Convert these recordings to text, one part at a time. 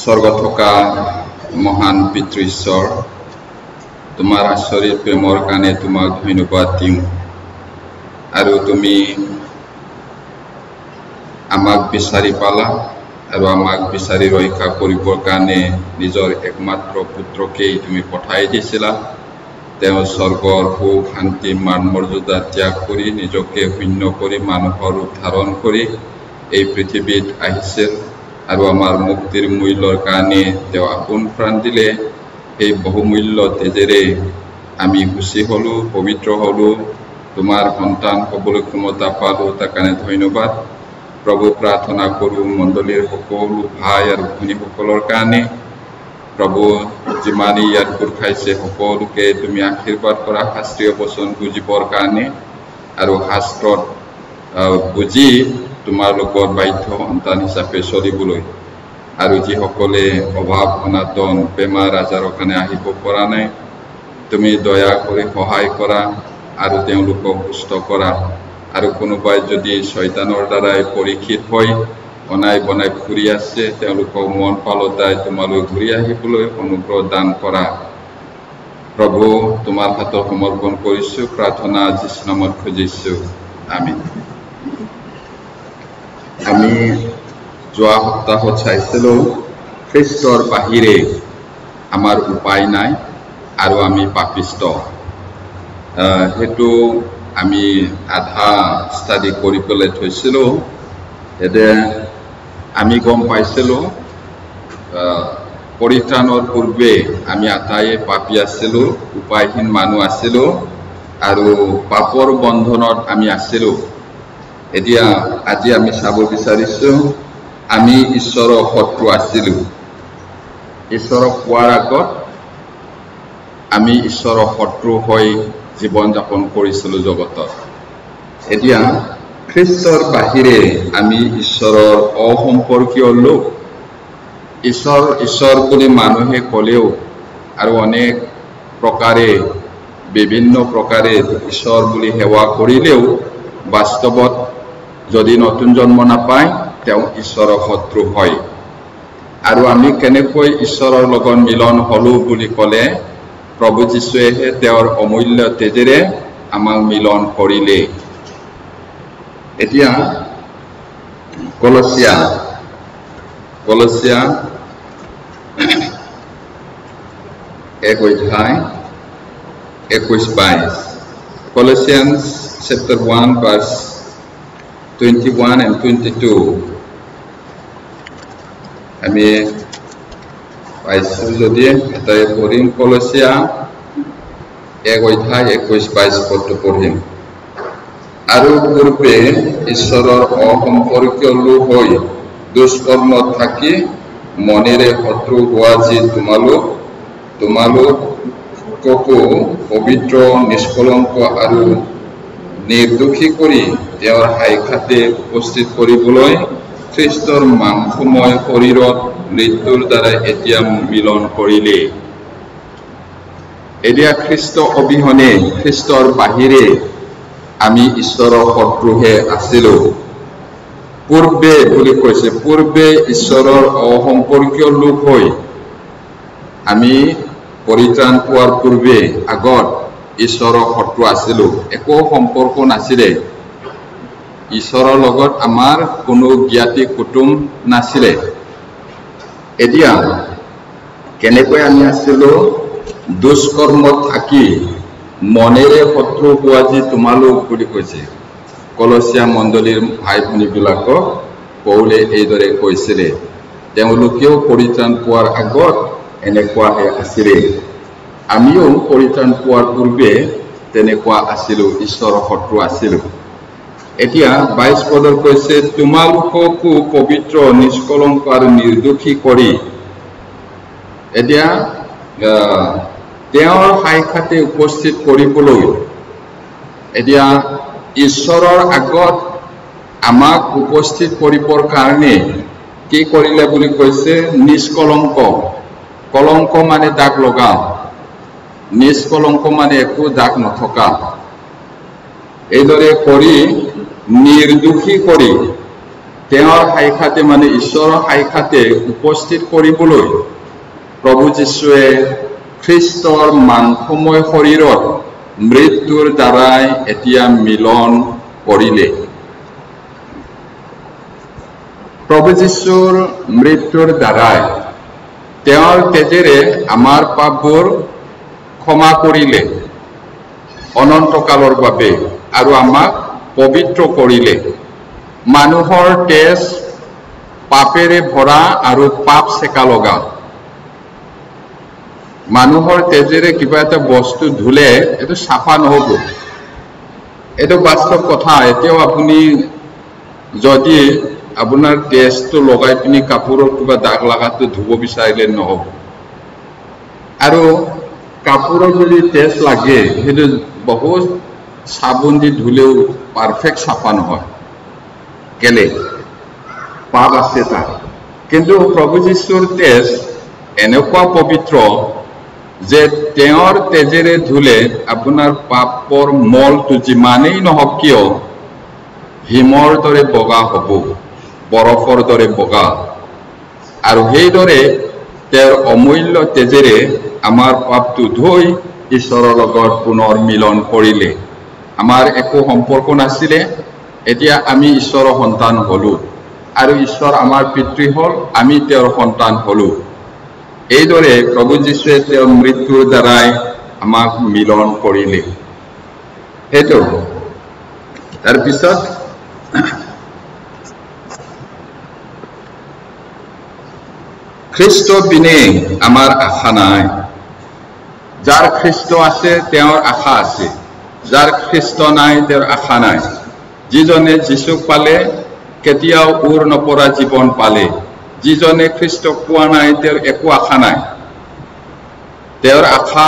স্বৰ্গত থকা মহান পিতৃ ঈশ্বৰ তোমাৰ আচৰিত প্ৰেমৰ কাৰণে তোমাক ধন্যবাদ দিওঁ আৰু তুমি আমাক বিচাৰি পালা আৰু আমাক বিচাৰি ৰক্ষা কৰিবৰ কাৰণে নিজৰ একমাত্ৰ পুত্ৰকে তুমি পঠাই দিছিলা তেওঁ স্বৰ্গৰ সুখ শান্তি মান মৰ্যাদা ত্যাগ কৰি নিজকে শূন্য কৰি মানুহৰ ৰূপ ধাৰণ কৰি এই পৃথিৱীত আহিছিল আৰু আমাৰ মুক্তিৰ মূল্যৰ কাৰণে তেওঁ আপোন প্ৰাণ দিলে এই বহুমূল্য তেজেৰে আমি খুশি হলো পবিত্ৰ হলো তোমাৰ সন্তান হ'বলৈ ক্ষমতা পালো তাৰ কাৰণে ধন্যবাদ প্ৰভু প্ৰাৰ্থনা কৰো মণ্ডলীৰ সকলো ভাই আৰু ভনীসকলৰ কাৰণে প্ৰভু যিমানে ইয়াত গোট খাইছে সকলোকে তুমি আশীৰ্বাদ কৰা শাস্ত্ৰীয় বচন বুজিবৰ কাৰণে আৰু শাস্ত্ৰত বুজি তোমাৰ লগত বাধ্য সন্তান হিচাপে চলিবলৈ আৰু যিসকলে অভাৱ অনাটন বেমাৰ আজাৰৰ কাৰণে আহিব পৰা নাই তুমি দয়া কৰি সহায় কৰা আৰু তেওঁলোকক সুস্থ কৰা আৰু কোনোবাই যদি শয়তানৰ দ্বাৰাই পৰীক্ষিত হৈ অনাই বনাই ফুৰি আছে তেওঁলোকক মন পালতাই তোমালৈ ঘূৰি আহিবলৈ অনুগ্ৰহ দান কৰা প্ৰভু তোমাৰ হাতত সমৰ্পণ কৰিছো প্ৰাৰ্থনা যীশু নামত খুজিছো আমেন আমি যোৱা সপ্তাহত চাইছিলো খ্ৰীষ্টৰ বাহিৰে আমাৰ উপায় নাই আৰু আমি পাপিষ্ট হেতু আমি আধা ষ্টাডি কৰি পেলাই থৈছিলো এতে আমি গম পাইছিলো পৰিত্ৰাণৰ পূৰ্বে আমি আটায়ে পাপী আছিলো উপায়হীন মানুহ আছিলো আৰু পাপৰ বন্ধনত আমি আছিলো এতিয়া আজি আমি চাব বিচাৰিছো আমি ঈশ্বৰৰ শত্ৰু আছিলো ঈশ্বৰক পোৱাৰ আগত আমি ঈশ্বৰৰ শত্ৰু হৈ জীৱন যাপন কৰিছিলো জগতত এতিয়া খ্ৰীষ্টৰ বাহিৰে আমি ঈশ্বৰৰ অসম্পৰ্কীয় লোক ঈশ্বৰ বুলি মানুহে ক'লেও আৰু অনেক প্ৰকাৰে বিভিন্ন প্ৰকাৰে ঈশ্বৰ বুলি সেৱা কৰিলেও বাস্তৱত যদি নতুন জন্ম নাপায় তেওঁ ঈশ্বৰৰ শত্ৰু হয় আৰু আমি কেনেকৈ ঈশ্বৰৰ লগত মিলন হলো বুলি ক'লে প্ৰভু যীশুৱে তেওঁৰ অমূল্য তেজেৰে আমাক মিলন কৰিলে এতিয়া কলছিয়া 1:21 Colossians chapter 1 verse 21 and 22 আমি পাইছো যদি এটাই পঢ়িম কলছিয়া 1:21 পদটো পঢ়িম আৰু পূৰ্বে ঈশ্বৰৰ অসম্পৰ্কীয় লোক হৈ দুষ্কৰ্মত থাকি মনেৰে শত্ৰু হোৱা যি তোমালোককো পবিত্ৰ নিষ্কলংক আৰু নিৰ্দোষী কৰি তেওঁৰ সাক্ষাতে উপস্থিত কৰিবলৈ খ্ৰীষ্টৰ মাংসময় শৰীৰত মৃত্যুৰ দ্বাৰা এতিয়া মিলন কৰিলে এতিয়া খ্ৰীষ্ট অবিহনে খ্ৰীষ্টৰ বাহিৰে আমি ঈশ্বৰৰ শত্ৰুহে আছিলো পূৰ্বে বুলি কৈছে পূৰ্বে ঈশ্বৰৰ অসম্পৰ্কীয় লোক হৈ আমি পৰিত্ৰাণ পোৱাৰ পূৰ্বে আগত ঈশ্বৰৰ শত্ৰু আছিলো একো সম্পৰ্ক নাছিলে ঈশ্বৰৰ লগত আমাৰ কোনো জ্ঞাতি কুটুম নাছিলে এতিয়া কেনেকৈ আমি আছিলো দুষ্কৰ্মত থাকি মনেৰে শত্ৰু হোৱা যি তোমালোক বুলি কৈছে কলছিয়া মণ্ডলীৰ ভাই ভনীবিলাকক পৌলে এইদৰে কৈছিলে তেওঁলোকেও পৰিত্ৰাণ পোৱাৰ আগত এনেকুৱাহে আছিলে আমিও পৰিত্ৰাণ পোৱাৰ পূৰ্বে তেনেকুৱা আছিলো ঈশ্বৰৰ শত্ৰু আছিলো এতিয়া 22 পদৰ কৈছে তোমালোককো পবিত্ৰ নিষ্কলংক আৰু নিৰ্দোষী কৰি এতিয়া তেওঁৰ সাক্ষাতে উপস্থিত কৰিবলৈ এতিয়া ঈশ্বৰৰ আগত আমাক উপস্থিত কৰিবৰ কাৰণে কি কৰিলে বুলি কৈছে নিষ্কলংক কলংক মানে দাগ লগা নিষ্কলংক মানে একো দাগ নথকা এইদৰে কৰি নিৰ্দোষী কৰি তেওঁৰ সাক্ষাতে মানে ঈশ্বৰৰ সাক্ষাতে উপস্থিত কৰিবলৈ প্ৰভু যীশুৱে খ্ৰীষ্টৰ মাংসময় শৰীৰত মৃত্যুৰ দ্বাৰাই এতিয়া মিলন কৰিলে। প্ৰভু যীশুৰ মৃত্যুৰ দ্বাৰাই তেওঁৰ তেজেৰে আমাৰ পাপবোৰ ক্ষমা কৰিলে অনন্তকালৰ বাবে আৰু আমাক পবিত্ৰ কৰিলে। মানুহৰ তেজ পাপেৰে ভৰা আৰু পাপ চেকা লগা। মানুহৰ তেজেৰে কিবা এটা বস্তু ধুলে এইটো চাফা নহ'ব, এইটো বাস্তৱ কথা। এতিয়াও আপুনি যদি আপোনাৰ তেজটো লগাই পিনি কাপোৰৰ কিবা দাগ লগাটো ধুব বিচাৰিলে নহ'ব। আৰু কাপোৰৰ যদি তেজ লাগে সেইটো বহুত চাবোন দি ধুলেও পাৰফেক্ট চাফা নহয়, কেলে পাপ আছে তাত। কিন্তু প্ৰভু যীশুৰ তেজ এনেকুৱা পবিত্ৰ যে তেওঁৰ তেজেৰে ধুলে আপোনাৰ পাপৰ মলটো যিমানেই নহওক কিয় হিমৰ দৰে বগা হ'ব, বৰফৰ দৰে বগা। আৰু সেইদৰে তেওঁৰ অমূল্য তেজেৰে আমাৰ পাপটো ধুই ঈশ্বৰৰ লগত পুনৰ মিলন কৰিলে। আমাৰ একো সম্পৰ্ক নাছিলে, এতিয়া আমি ঈশ্বৰৰ সন্তান হলো আৰু ঈশ্বৰ আমাৰ পিতৃ হ'ল, আমি তেওঁৰ সন্তান হলো। এইদৰে প্ৰভু যীশুৱে তেওঁৰ মৃত্যুৰ দ্বাৰাই আমাক মিলন কৰিলে। সেইটো তাৰপিছত খ্ৰীষ্ট বিনে আমাৰ আশা নাই। যাৰ খ্ৰীষ্ট আছে তেওঁৰ আশা আছে, যাৰ খ্ৰীষ্ট নাই তেওঁৰ আশা নাই। যিজনে যীশুক পালে কেতিয়াও উৰ নপৰা জীৱন পালে। যিজনে খ্ৰীষ্টক পোৱা নাই তেওঁৰ একো আশা নাই। তেওঁৰ আশা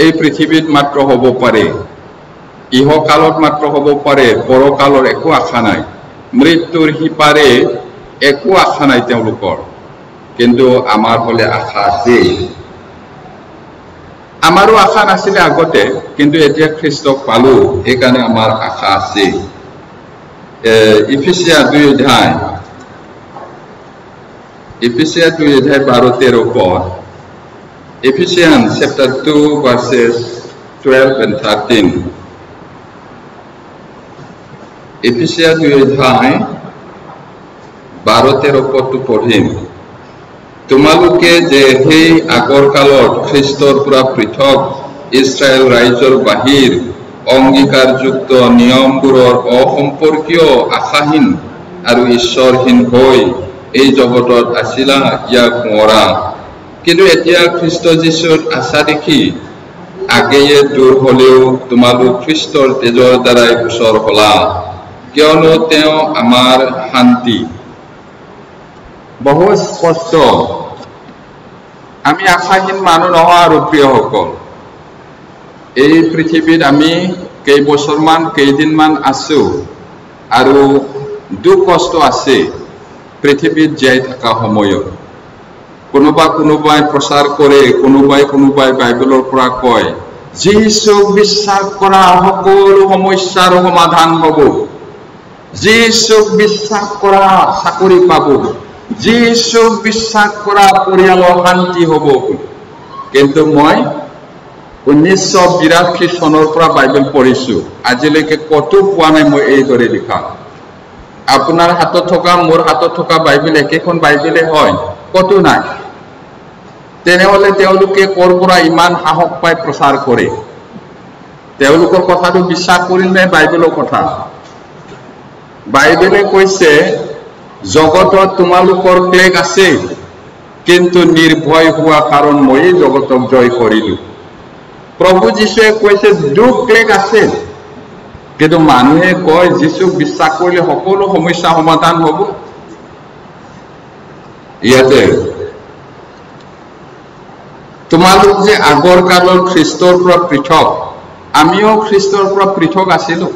এই পৃথিৱীত মাত্ৰ হ'ব পাৰে, ইহকালত মাত্ৰ হ'ব পাৰে, পৰকালৰ একো আশা নাই। মৃত্যুৰ সিপাৰে একো আশা নাই তেওঁলোকৰ। কিন্তু আমাৰ হ'লে আশা আছে। আমাৰো আশা নাছিলে আগতে, কিন্তু এতিয়া খ্ৰীষ্টক পালো, সেইকাৰণে আমাৰ আশা আছে। ইফিছিয়া 2 অধ্যায় 12-13 পদ। Ephesians chapter 2 verses 12 and 13. Ephesians 2 অধ্যায় 12-13 পদটো পঢ়িম। তোমালোকে যে সেই আগৰ কালত খ্ৰীষ্টৰ পৰা পৃথক ইছৰাইল ৰাইজৰ বাহিৰ অংগীকাৰযুক্ত নিয়মবোৰৰ অসম্পৰ্কীয় আশাহীন আৰু ঈশ্বৰহীন হৈ এই জগতত আছিলা, ইয়াক মৰা। কিন্তু এতিয়া খ্ৰীষ্ট যীশুৰ আশা দেখি আগেয়ে দূৰ হলেও তোমালোক খ্ৰীষ্টৰ তেজৰ দ্বাৰাই ওচৰ হলা, কিয়নো তেওঁ আমাৰ শান্তি। বহুত স্পষ্ট, আমি আশাহীন মানুহ নহয়। আৰু প্ৰিয়সকল, এই পৃথিৱীত আমি কেইদিনমান আছো আৰু দুখ কষ্ট আছে পৃথিৱীত জীয়াই থকা সময়ত। কোনোবাই প্ৰচাৰ কৰে, কোনোবাই বাইবেলৰ পৰা কয় যীশুক বিশ্বাস কৰা সকলো সমস্যাৰ সমাধান হ'ব, যীশুক বিশ্বাস কৰা চাকৰি পাব, যীশুক বিশ্বাস কৰা পৰিয়ালৰ শান্তি হ'ব। কিন্তু মই 1982 চনৰ পৰা বাইবেল পঢ়িছো, আজিলৈকে কতো পোৱা নাই মই এইদৰে লিখা। আপোনাৰ হাতত থকা মোৰ হাতত থকা বাইবেল একেখন বাইবেলে হয়, কতো নাই। তেনেহলে তেওঁলোকে ক'ৰ পৰা ইমান সাহস পাই প্ৰচাৰ কৰে? তেওঁলোকৰ কথাটো বিশ্বাস কৰিল নে বাইবেলৰ কথা? বাইবেলে কৈছে জগতত তোমালোকৰ ক্লেশ আছে, কিন্তু নিৰ্ভয় হোৱা কাৰণ মই জগতক জয় কৰিলো। প্ৰভু যীশুৱে কৈছে দুখ ক্লেশ আছে, কিন্তু মানুহে কয় যীশুক বিশ্বাস কৰিলে সকলো সমস্যা সমাধান হ'ব। ইয়াতে তোমালোক যে আগৰ কালৰ খ্ৰীষ্টৰ পৰা পৃথক, আমিও খ্ৰীষ্টৰ পৰা পৃথক আছিলো।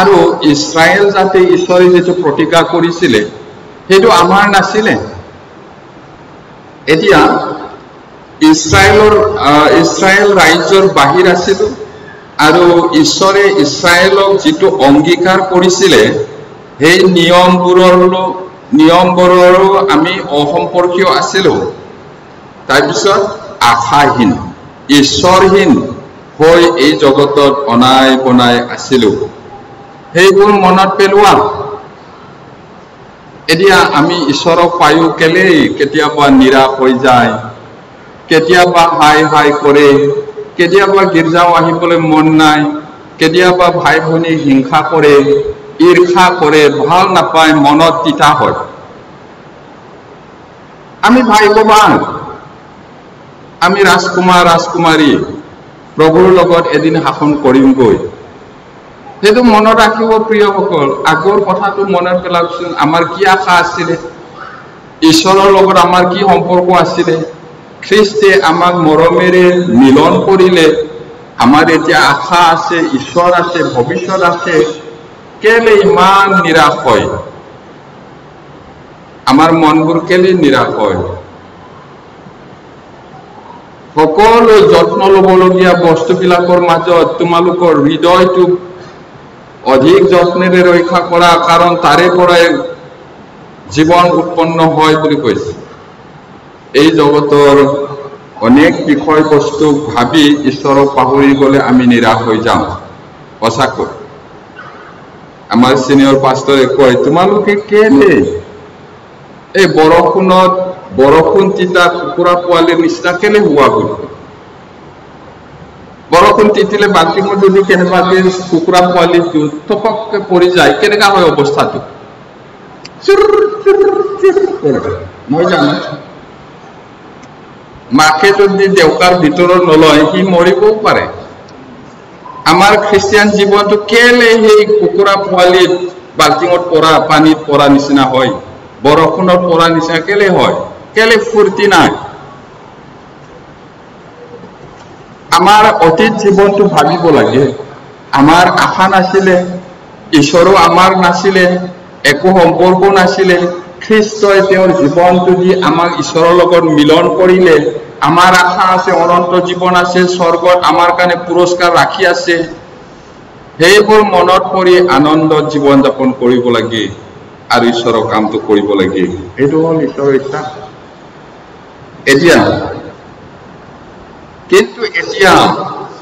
আৰু ইছৰাইল জাতি ঈশ্বৰে যিটো প্ৰতিজ্ঞা কৰিছিলে সেইটো আমাৰ নাছিলে। এতিয়া ইছৰাইল ৰাজ্যৰ বাহিৰ আছিলো, আৰু ঈশ্বৰে ইছৰাইলক যিটো অংগীকাৰ কৰিছিলে সেই নিয়মবোৰৰো আমি অসম্পৰ্কীয় আছিলোঁ তাৰপিছত আশাহীন ঈশ্বৰহীন হৈ এই জগতত অনাই বনাই আছিলোঁ সেইবোৰ মনত পেলোৱা এতিয়া আমি ঈশ্বৰক পায়ো কেলেই কেতিয়াবা নিৰাশ হৈ যায় কেতিয়াবা হাই হাই কৰে কেতিয়াবা গীৰ্জাও আহিবলৈ মন নাই কেতিয়াবা ভাই ভনী হিংসা কৰে ঈৰ্ষা কৰে ভাল নাপায় মনত তিতা হয় আমি ভাগ্যৱান আমি ৰাজকুমাৰী প্ৰভুৰ লগত এদিন শাসন কৰিমগৈ সেইটো মনত ৰাখিব প্ৰিয়সকল আগৰ কথাটো মনত পেলাওকচোন আমাৰ কি আশা আছিলে ঈশ্বৰৰ লগত আমাৰ কি সম্পৰ্ক আছিলে খ্ৰীষ্টে আমাক মৰমেৰে মিলন কৰিলে আমাৰ এতিয়া আশা আছে ঈশ্বৰ আছে ভৱিষ্যত আছে কেলে ইমান নিৰাশ হয় আমাৰ মনবোৰ কেলে নিৰাশ হয় সকলো যত্ন ল'বলগীয়া বস্তুবিলাকৰ মাজত তোমালোকৰ হৃদয়টো অধিক যত্নেৰে ৰক্ষা কৰা কাৰণ তাৰে পৰাই জীৱন উৎপন্ন হয় বুলি কৈছে এই জগতৰ অনেক বিষয়বস্তু ভাবি ঈশ্বৰক পাহৰি গ'লে আমি নিৰাশ হৈ যাওঁ সঁচাকৈ আমাৰ সিনিয়ৰ পাষ্টৰে কয় তোমালোকে কেলে এই বৰষুণ তিতা কুকুৰা পোৱালিৰ নিচিনা কেলে হোৱা বুলি বৰষুণ তিতিলে বাল্টিঙত যদি কেনেবাকে কুকুৰা পোৱালিটো থপককে পৰি যায় কেনেকা হয় অৱস্থাটো মই জানো মাকে যদি দেউকাৰ ভিতৰত নলয় সি মৰিবও পাৰে আমাৰ খ্ৰীষ্টিয়ান জীৱনটো কেলে সেই কুকুৰা পোৱালিত বাল্টিঙত পৰা পানীত পৰা নিচিনা হয় বৰষুণত পৰা নিচিনা কেলে হয় কেলে ফূৰ্তি নাই আমাৰ অতীত জীৱনটো ভাবিব লাগে আমাৰ আশা নাছিলে ঈশ্বৰো আমাৰ নাছিলে একো সম্পৰ্ক নাছিলে খ্ৰীষ্টই তেওঁৰ জীৱনটো দি আমাক ঈশ্বৰৰ লগত মিলন কৰিলে আমাৰ আশা আছে অনন্ত জীৱন আছে স্বৰ্গত আমাৰ কাৰণে পুৰস্কাৰ ৰাখি আছে সেইবোৰ মনত কৰি আনন্দত জীৱন যাপন কৰিব লাগে আৰু ঈশ্বৰৰ কামটো কৰিব লাগে এইটো হ'ল ঈশ্বৰৰ ইচ্ছা কিন্তু এতিয়া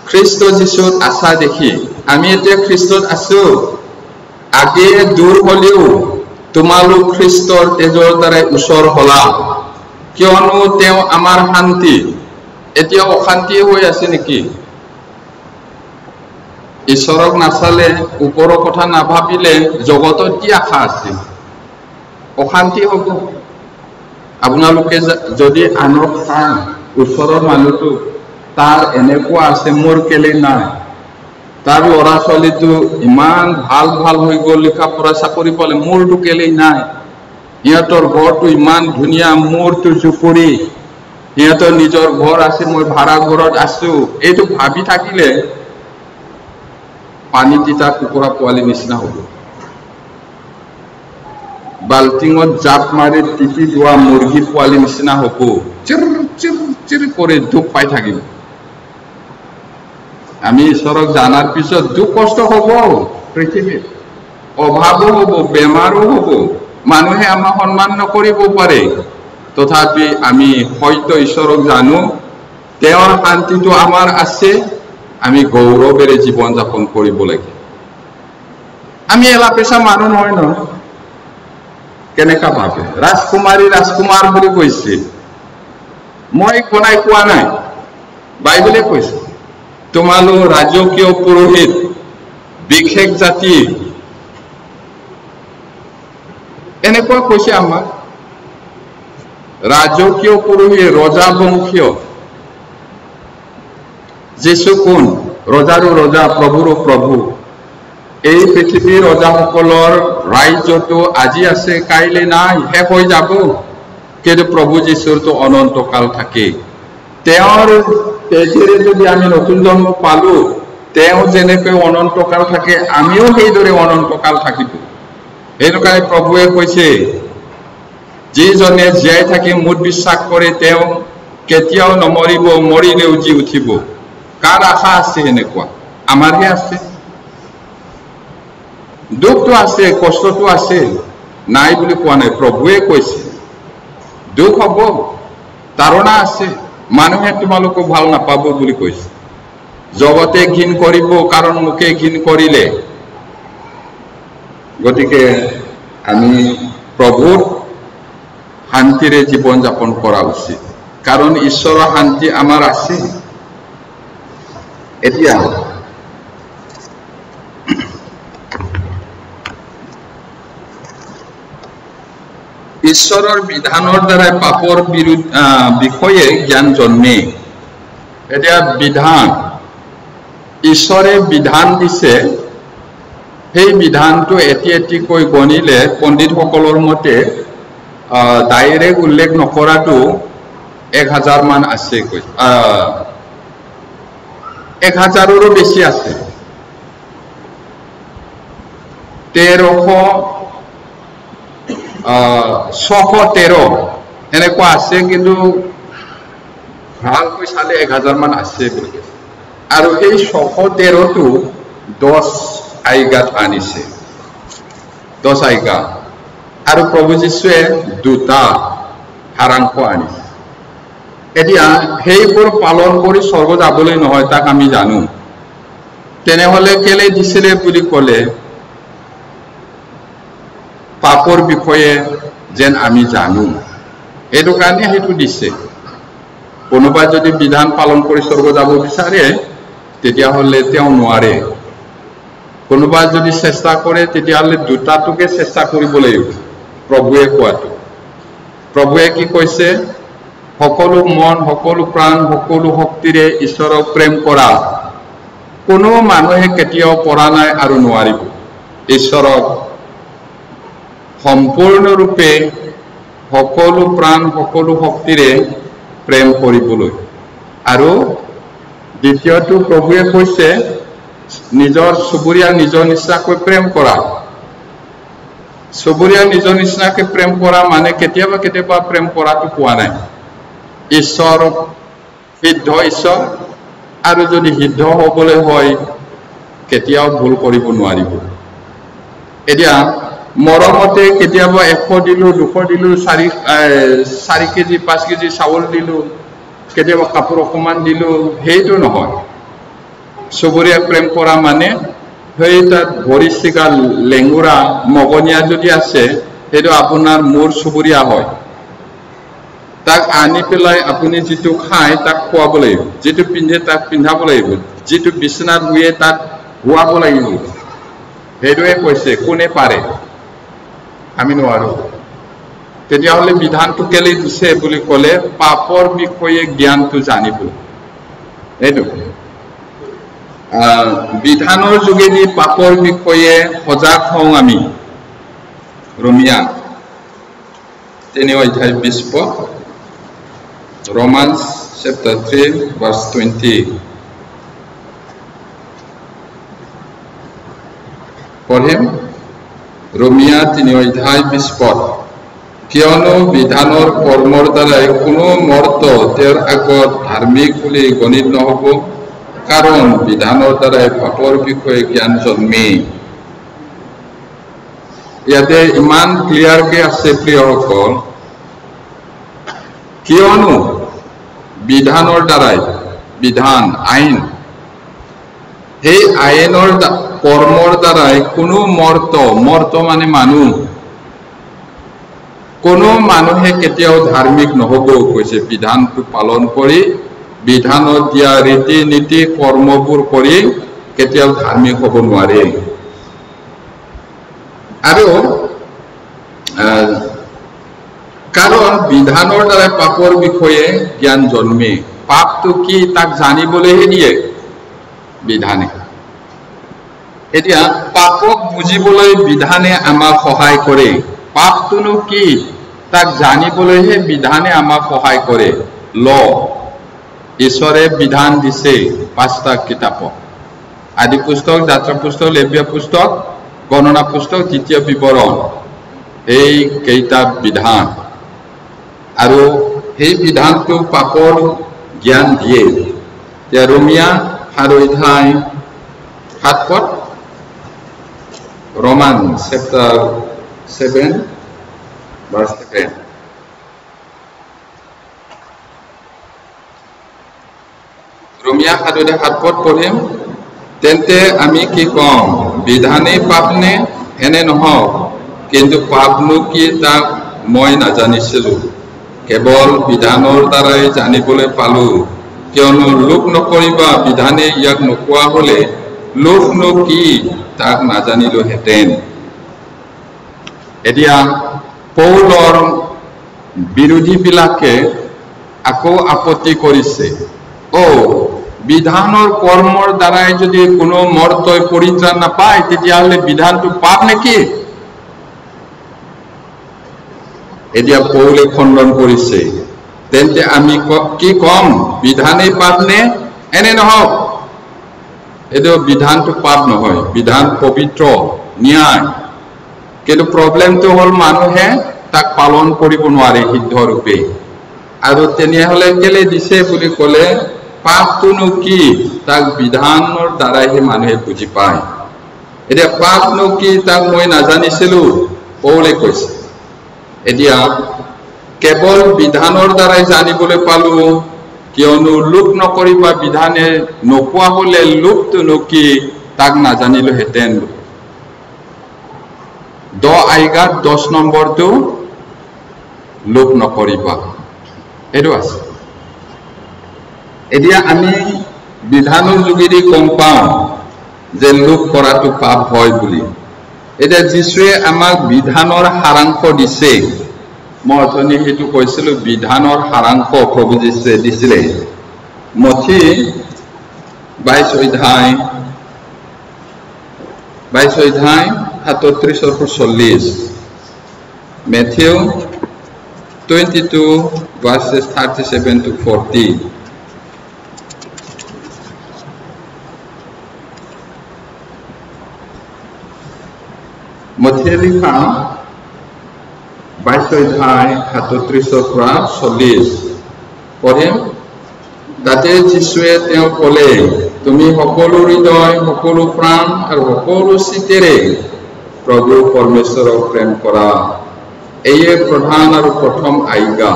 খ্ৰীষ্ট যীশুত আশা দেখি আমি এতিয়া খ্ৰীষ্টত আছো আগে দূৰ হলেও তোমালোক খ্ৰীষ্টৰ তেজৰ দ্বাৰাই ওচৰ হলা কিয়নো তেওঁ আমাৰ শান্তি এতিয়া অশান্তি হৈ আছে নেকি ঈশ্বৰক নাচালে ওপৰৰ কথা নাভাবিলে জগতত কি আশা আছে অশান্তি হ'ব আপোনালোকে যদি আনক চায় ওচৰৰ মানুহটো তাৰ এনেকুৱা আছে মোৰ কেলে নাই তাৰ ল'ৰা ছোৱালীটো ইমান ভাল হৈ গ'ল লিখা পঢ়া চাকৰি পালে মোৰটো কেলে নাই সিহঁতৰ ঘৰটো ইমান ধুনীয়া মোৰটো জুপুৰি সিহঁতৰ নিজৰ ঘৰ আছে মই ভাড়া ঘৰত আছো এইটো ভাবি থাকিলে পানী তিতা কুকুৰা পোৱালি নিচিনা হ'ব বাল্টিঙত জাপ মাৰি টিপি যোৱা মুৰ্গী পোৱালি নিচিনা হ'ব চিৰ কৰি দুখ পাই থাকিব আমি ঈশ্বৰক জানাৰ পিছত দুখ কষ্ট হ'ব পৃথিৱীত অভাৱো হ'ব বেমাৰো হ'ব মানুহে আমাক সন্মান নকৰিব পাৰে তথাপি আমি হয়তো ঈশ্বৰক জানো তেওঁৰ শান্তিটো আমাৰ আছে আমি গৌৰৱেৰে জীৱন যাপন কৰিব লাগে আমি এলাপেচা মানুহ নহয় ন কেনেকা ভাবে ৰাজকুমাৰ বুলি কৈছে মই কোনাই কোৱা নাই বাইবেলে কৈছে তোমালোক ৰাজকীয় পুৰোহিত বিশেষ জাতি এনেকুৱা কৈছে আমাক ৰাজকীয় পুৰোহিত ৰজা বংশীয় যীশু কোন ৰজাৰো ৰজা প্ৰভুৰো প্ৰভু এই পৃথিৱীৰ ৰজাসকলৰ ৰাজ্যটো আজি আছে কাইলৈ নাই শেষ হৈ যাব কিন্তু প্ৰভু যীশুৰটো অনন্ত কাল থাকে তেওঁৰ তেজেৰে যদি আমি নতুন জন্ম পালো তেওঁ যেনেকৈ অনন্ত কাল থাকে আমিও সেইদৰে অনন্ত কাল থাকিব সেইটো কাৰণে প্ৰভুৱে কৈছে যিজনে জীয়াই থাকি মোত বিশ্বাস কৰে তেওঁ কেতিয়াও নমৰিব মৰিলেও জি উঠিব কাৰ আশা আছে এনেকুৱা আমাৰহে আছে দুখটো আছে কষ্টটো আছে নাই বুলি কোৱা নাই প্ৰভুৱে কৈছে দুখ হ'ব তাৰণা আছে মানুহে তোমালোকক ভাল নাপাব বুলি কৈছে জগতে ঘিন কৰিব কাৰণ মোকে ঘিন কৰিলে গতিকে আমি প্ৰভুৰ শান্তিৰে জীৱন যাপন কৰা উচিত কাৰণ ঈশ্বৰৰ শান্তি আমাৰ আছে এতিয়া ঈশ্বৰৰ বিধানৰ দ্বাৰা পাপৰ বিষয়ে জ্ঞান জন্মে এতিয়া বিধান ঈশ্বৰে বিধান দিছে সেই বিধানটো এটি গণিলে পণ্ডিতসকলৰ মতে ডাইৰেক্ট উল্লেখ নকৰাটো 1000 মান আছে 1000ৰো বেছি আছে 613 এনেকুৱা আছে কিন্তু ভালকৈ চালে 1000 মান আছে বুলি কৈছে আৰু এই 613টো 10 আইগাত আনিছে 10 আইগা আৰু প্ৰভু যীশুৱে দুটা সাৰাংশ আনিছে এতিয়া সেইবোৰ পালন কৰি স্বৰ্গ যাবলৈ নহয় তাক আমি জানো তেনেহলে কেলে দিছিলে বুলি ক'লে পাপৰ বিষয়ে যেন আমি জানো এইটো কাৰণে হেতু দিছে কোনোবা যদি বিধান পালন কৰি স্বৰ্গ যাব বিচাৰে তেতিয়া হলে তেওঁ নোৱাৰে কোনোবা যদি চেষ্টা কৰে তেতিয়া হলে দুটাটোকে চেষ্টা কৰিব লাগিব প্ৰভুৱে কোৱাটো প্ৰভুৱে কি কৈছে সকলো মন সকলো প্ৰাণ সকলো শক্তিৰে ঈশ্বৰক প্ৰেম কৰা কোনো মানুহে কেতিয়াও পৰা নাই আৰু নোৱাৰিব ঈশ্বৰক সম্পূৰ্ণৰূপে সকলো প্ৰাণ সকলো শক্তিৰে প্ৰেম কৰিবলৈ আৰু দ্বিতীয়টো প্ৰভুৱে কৈছে নিজৰ চুবুৰীয়া নিজৰ নিচিনাকৈ প্ৰেম কৰা চুবুৰীয়া নিজৰ নিচিনাকৈ প্ৰেম কৰা মানে কেতিয়াবা কেতিয়াবা প্ৰেম কৰাটো কোৱা নাই ঈশ্বৰ সিদ্ধ ঈশ্বৰ আৰু যদি সিদ্ধ হ'বলৈ হয় কেতিয়াও ভুল কৰিব নোৱাৰিব এতিয়া মৰমতে কেতিয়াবা 100 দিলো 200 দিলো 4 কেজি 5 কেজি চাউল দিলো কেতিয়াবা কাপোৰ অকমান দিলো হেইটো নহয় চুবুৰীয়া প্ৰেম কৰা মানে সেই তাত ভৰিচিকা লেঙ্গুৰা মগনিয়া যদি আছে সেইটো আপোনাৰ মোৰ চুবুৰীয়া হয় তাক আনি পেলাই আপুনি যেটো খায় তাক খোৱাব লাগিব যেটো পিন্ধে তাক পিন্ধাব লাগিব যেটো বিছনাত শুয়ে তাক শুৱাব লাগিব হেইটোৱে কৈছে কোনে পাৰে আমি নোৱাৰো তেতিয়া হলে বিধানটো কেলে দিছে বুলি ক'লে পাপৰ বিষয়ে জ্ঞানটো জানিব এইটো বিধানৰ যোগেদি পাপৰ বিষয়ে সজাগ হওঁ আমি ৰোমিয়া 3:20 Romans chapter 3 verse 20 পঢ়িম ৰোমিয়া 3:20 কিয়নো বিধানৰ কৰ্মৰ দ্বাৰাই কোনো মৰ্ত তেওঁৰ আগত ধাৰ্মিক বুলি গণিত নহব কাৰণ বিধানৰ দ্বাৰাই পাপৰ বিষয়ে জ্ঞান জন্মে ইয়াতে ইমান ক্লিয়াৰকে আছে প্ৰিয়সকল কিয়নো বিধানৰ দ্বাৰাই বিধান আইন এই আইনৰ কৰ্মৰ দ্বাৰাই কোনো মৰ্ত মানে মানুহ কোনো মানুহে কেতিয়াও ধাৰ্মিক নহব কৈছে বিধানটো পালন কৰি বিধানত দিয়া ৰীতি নীতি কৰ্মবোৰ কৰি কেতিয়াও ধাৰ্মিক হ'ব নোৱাৰে আৰু কাৰণ বিধানৰ দ্বাৰা পাপৰ বিষয়ে জ্ঞান জন্মে পাপটো কি তাক জানিবলৈহে দিয়ে বিধানে এতিয়া পাপক বুজিবলৈ বিধানে আমাক সহায় কৰে পাপটোনো কি তাক জানিবলৈহে বিধানে আমাক সহায় কৰে ল ঈশ্বৰে বিধান দিছে 5টা কিতাপত আদি পুস্তক যাত্ৰা পুস্তক লেৱীয় পুস্তক গণনা পুস্তক দ্বিতীয় বিৱৰণ এই কেইটা বিধান আৰু এই বিধানটো পাপৰ জ্ঞান দিয়ে ৰোমিয়া 7:7 Romans chapter 7 verse 7. Romia hadude hatpot podium tente ami ki kom bidhane papne ene নহক কিন্তু পাপনো কি তা মই নাজানিছিলো কেৱল বিধানৰ দ্বাৰাই জানিবলৈ পালো কিয়নো লোক নকৰিবা বিধানে ইয়াক নোকোৱা হলে লোকনো কি তাক নাজানিলো হেতেন এতিয়া পৌলৰ বিৰোধী বিলাকে আকৌ আপত্তি কৰিছে ও বিধানৰ কৰ্মৰ দ্বাৰাই যদি কোনো মৰ্তই পৰিত্ৰাণ নাপায় তেতিয়াহলে বিধানটো পাপ নেকি এতিয়া পৌলে খণ্ডন কৰিছে তেন্তে আমি কি কম বিধানে পাপ নে এনে নহওক এটো বিধানটো পাপ নহয় বিধান পবিত্ৰ ন্যায় কিন্তু প্ৰবলেমটো হল মানুহে তাক পালন কৰিব নোৱাৰে সিদ্ধ ৰূপে আৰু তেনেহলে কেলে দিছে বুলি ক'লে পাপটো কি তাক বিধানৰ দ্বাৰাহে মানুহে বুজি পায় এতিয়া পাপনো কি তাক মই নাজানিছিলো পৌলে কৈছে এতিয়া কেৱল বিধানৰ দ্বাৰাই জানিবলৈ পালো কিয়নো লোক নকৰিবা বিধানে নোকোৱা হলে লোকটো কি তাক নাজানিলো হেতেন দ আইগাত 10 নম্বৰটো লোক নকৰিবা এটো আছে এতিয়া আমি বিধানৰ যোগেদি গম পাওঁ যে লোক কৰাটো পাপ হয় বুলি এতিয়া যিশুৱে আমাক বিধানৰ সাৰাংশ দিছে মই অথনি হেতু কৈছিলো বিধানৰ সাৰাংশ প্ৰভু যীশুৱে দিছিলে মথি 22 অধ্যায় 37-40 Matthew 22 verses 37 to 40 মথিয়ে লিখা 22 অধ্যায় 37-40 পঢ়িম তাতে যিশুৱে তেওঁ ক'লে তুমি সকলো হৃদয় সকলো প্ৰাণ আৰু সকলো চিতেৰে প্ৰভু পৰমেশ্বৰক প্ৰেম কৰা এয়ে প্ৰধান আৰু প্ৰথম আজ্ঞা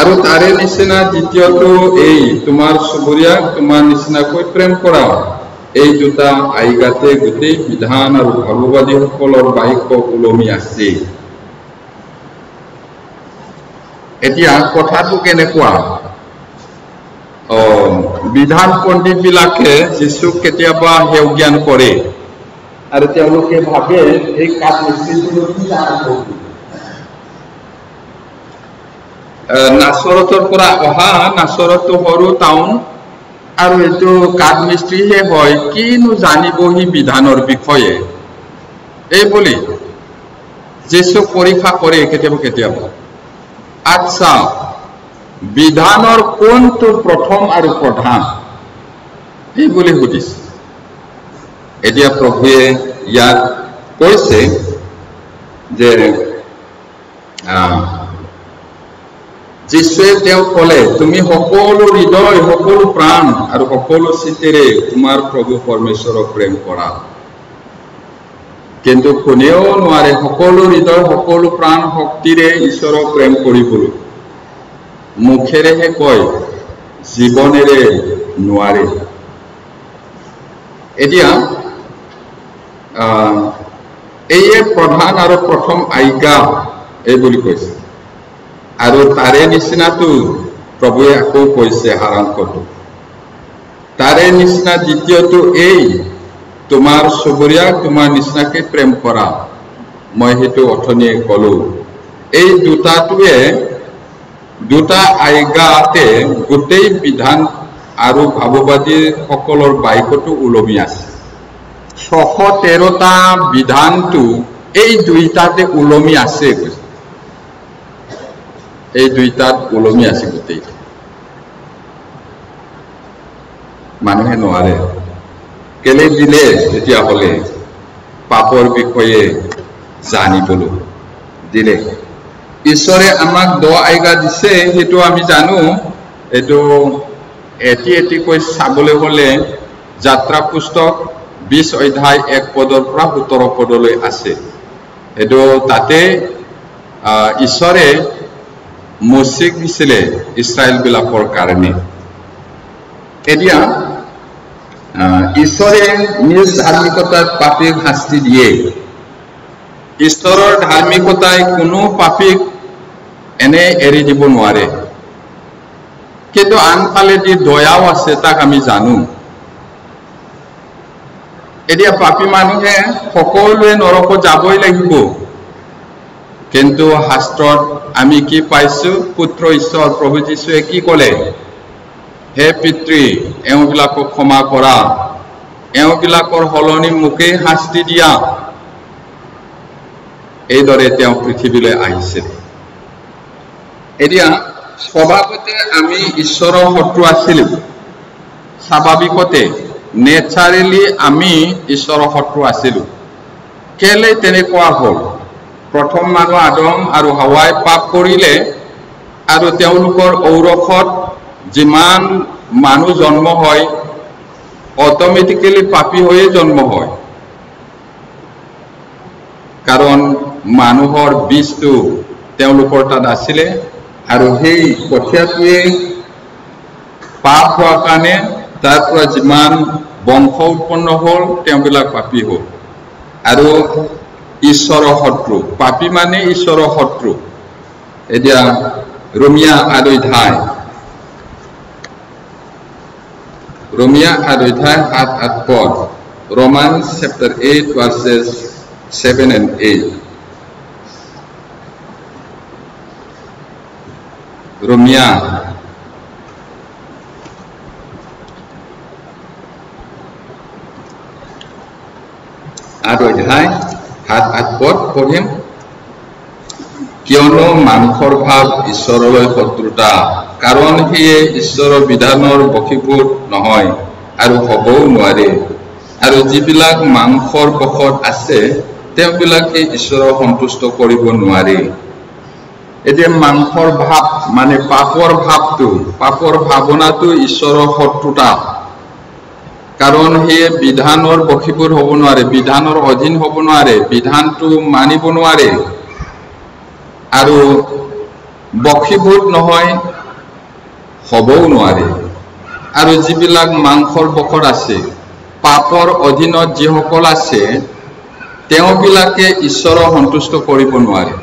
আৰু তাৰে নিচিনা দ্বিতীয়টো এই তোমাৰ চুবুৰীয়াক তোমাৰ নিচিনাকৈ প্ৰেম কৰা এই দুটা আজ্ঞাতে গোটেই বিধান আৰু ভাৱবাদীসকলৰ বাক্য ওলমি আছে এতিয়া কথাটো কেনেকুৱা বিধান পণ্ডিত বিলাকে যিশুক কেতিয়াবা হেও জ্ঞান কৰে আৰু তেওঁলোকে ভাবে এই কাজ নিশ্চিতটো কি জানিব নাছৰতৰ পৰা অহা নাছৰতো সৰু টাউন আৰু এটো কাজ মিস্ত্ৰী হে হয় কিনো জানিবহি বিধানৰ বিষয়ে এই বুলি যিশু পৰীক্ষা কৰে কেতিয়াবা আচ্ছা বিধানৰ কোনটো প্ৰথম আৰু প্ৰধান এই বুলি সুধিছে এতিয়া প্ৰভুৱে ইয়াত কৈছে যে যিশুৱে তেওঁ ক'লে তুমি সকলো হৃদয় সকলো প্ৰাণ আৰু সকলো চিতেৰে তোমাৰ প্ৰভু পৰমেশ্বৰক প্ৰেম কৰা কিন্তু কোনেও নোৱাৰে সকলো হৃদয় সকলো প্ৰাণ শক্তিৰে ঈশ্বৰক প্ৰেম কৰিবলৈ মুখেৰেহে কয় জীৱনেৰে নোৱাৰে এতিয়া এয়ে প্ৰধান আৰু প্ৰথম আজ্ঞা এই বুলি কৈছে আৰু তাৰে নিচিনাটো প্ৰভুৱে আকৌ কৈছে সাৰাংশটো তাৰে নিচিনা দ্বিতীয়টো এই তোমাৰ চুবুৰীয়াক তোমাৰ নিচিনাকৈ প্ৰেম কৰা মই হেতু অথনিয়ে ক'লো এই দুটাটোৱে দুটা আজ্ঞাতে গোটেই বিধান আৰু ভাৱবাদী সকলৰ বাক্যটো ওলমি আছে 613টা বিধানটো এই দুইটাতে ওলমি আছে এই দুইটাত ওলমি আছে গোটেই মানুহে নোৱাৰে কেলে দিলে তেতিয়া হলে পাপৰ বিষয়ে জানিবলৈ দিলে ঈশ্বৰে আমাক 10 আজ্ঞা দিছে হেতু আমি জানো এটো এটি কৈ চাবলৈ হলে যাত্ৰা পুস্তক 20 অধ্যায় 1 পদৰ পৰা 17 পদলৈ আছে এটো তাতে ঈশ্বৰে মোসেক দিছিলে ইছৰাইল বিলাকৰ কাৰণে এতিয়া ঈশ্বৰে নিজ ধাৰ্মিকতাত পাপীক শাস্তি দিয়ে ঈশ্বৰৰ ধাৰ্মিকতাই কোনো পাপীক এনে এৰি দিব নোৱাৰে কিন্তু আনফালে দি দয়াও আছে তাক আমি জানো এতিয়া পাপী মানুহে সকলোৱে নৰকত যাবই লাগিব কিন্তু শাস্ত্ৰত আমি কি পাইছো পুত্ৰ ঈশ্বৰ প্ৰভু যীশুৱে কি ক'লে হে পিতৃ এওঁবিলাকক ক্ষমা কৰা এওঁবিলাকৰ হলনি মুখে শাস্তি দিয়া এইদৰে তেওঁ পৃথিৱীলৈ আহিছিল এতিয়া স্বভাৱতে আমি ঈশ্বৰৰ শত্ৰু আছিলোঁ স্বাভাৱিকতে নেচাৰেলি আমি ঈশ্বৰৰ শত্ৰু আছিলোঁ কেলে তেনেকুৱা হ'ল প্ৰথম মানুহ আদম আৰু হাৱাই পাপ কৰিলে আৰু তেওঁলোকৰ ঔৰসত যিমান মানুহ জন্ম হয় অটোমেটিক্যালি পাপী হৈয়ে জন্ম হয় কাৰণ মানুহৰ বীজটো তেওঁলোকৰ তাত আছিলে আৰু সেই কঠিয়াটোৱে পাপ হোৱাৰ কাৰণে তাৰ পৰা যিমান বংশ উৎপন্ন হ'ল তেওঁবিলাক পাপী হ'ল আৰু ঈশ্বৰৰ শত্ৰু পাপী মানে ঈশ্বৰৰ শত্ৰু এতিয়া ৰোমিয়া 8 7-8 পদ Romans chapter 8 verses 7 and 8 Romia 8 পদ পঢ়িম কিয়নো মাংসৰ ভাৱ ঈশ্বৰলৈ শত্ৰুতা কাৰণ হিয়ে ঈশ্বৰৰ বিধানৰ বশীভূত নহয় আৰু হ'বও নোৱাৰে আৰু যিবিলাক মাংসৰ বশত আছে তেওঁবিলাকে ঈশ্বৰক সন্তুষ্ট কৰিব নোৱাৰে এতিয়া মাংসৰ ভাৱ মানে পাপৰ ভাৱটো পাপৰ ভাৱনাটো ঈশ্বৰৰ শত্ৰুতা কাৰণ হিয়ে বিধানৰ বশীভূত হ'ব নোৱাৰে বিধানৰ অধীন হ'ব নোৱাৰে বিধানটো মানিব নোৱাৰে আৰু বশীভূত নহয় হ'বও নোৱাৰে আৰু যিবিলাক মাংসৰ বশত আছে পাপৰ অধীনত যিসকল আছে তেওঁবিলাকে ঈশ্বৰক সন্তুষ্ট কৰিব নোৱাৰে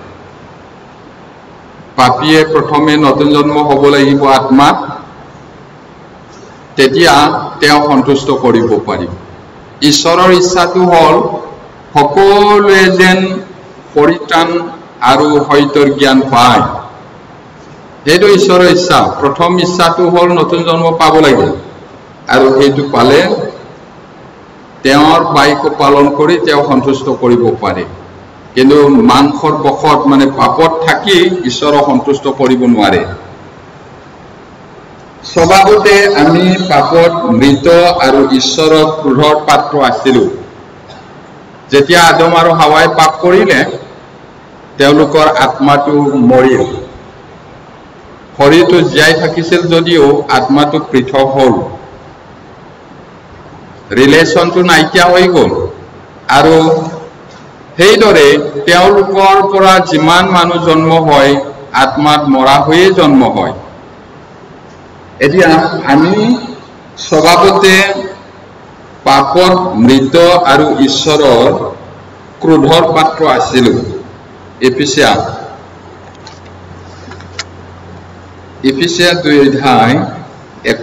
পাপীয়ে প্ৰথমে নতুন জন্ম হ'ব লাগিব আত্মাত তেতিয়া তেওঁ সন্তুষ্ট কৰিব পাৰিব ঈশ্বৰৰ ইচ্ছাটো হ'ল সকলোৱে যেন পৰিত্ৰাণ আৰু সত্যৰ জ্ঞান পায় সেইটো ঈশ্বৰৰ ইচ্ছা প্ৰথম ইচ্ছাটো হ'ল নতুন জন্ম পাব লাগে আৰু সেইটো পালে তেওঁৰ বাক্য পালন কৰি তেওঁ সন্তুষ্ট কৰিব পাৰে কিন্তু মাংসৰ বশত মানে পাপত থাকি ঈশ্বৰক সন্তুষ্ট কৰিব নোৱাৰে স্বভাৱতে আমি পাপত মৃত আৰু ঈশ্বৰৰ ক্ৰোধৰ পাত্ৰ আছিলোঁ যেতিয়া আদম আৰু হাৱাই পাপ কৰিলে তেওঁলোকৰ আত্মাটো মৰিল শৰীৰটো জীয়াই থাকিছিল যদিও আত্মাটো পৃথক হ'ল ৰিলেশ্যনটো নাইকিয়া হৈ গ'ল আৰু সেইদৰে তেওঁলোকৰ পৰা যিমান মানুহ জন্ম হয় আত্মাত মৰা হৈয়ে জন্ম হয় এতিয়া আমি স্বভাৱতে পাপত মৃত আৰু ঈশ্বৰৰ ক্ৰোধৰ পাত্ৰ আছিলোঁ এফিচিয়া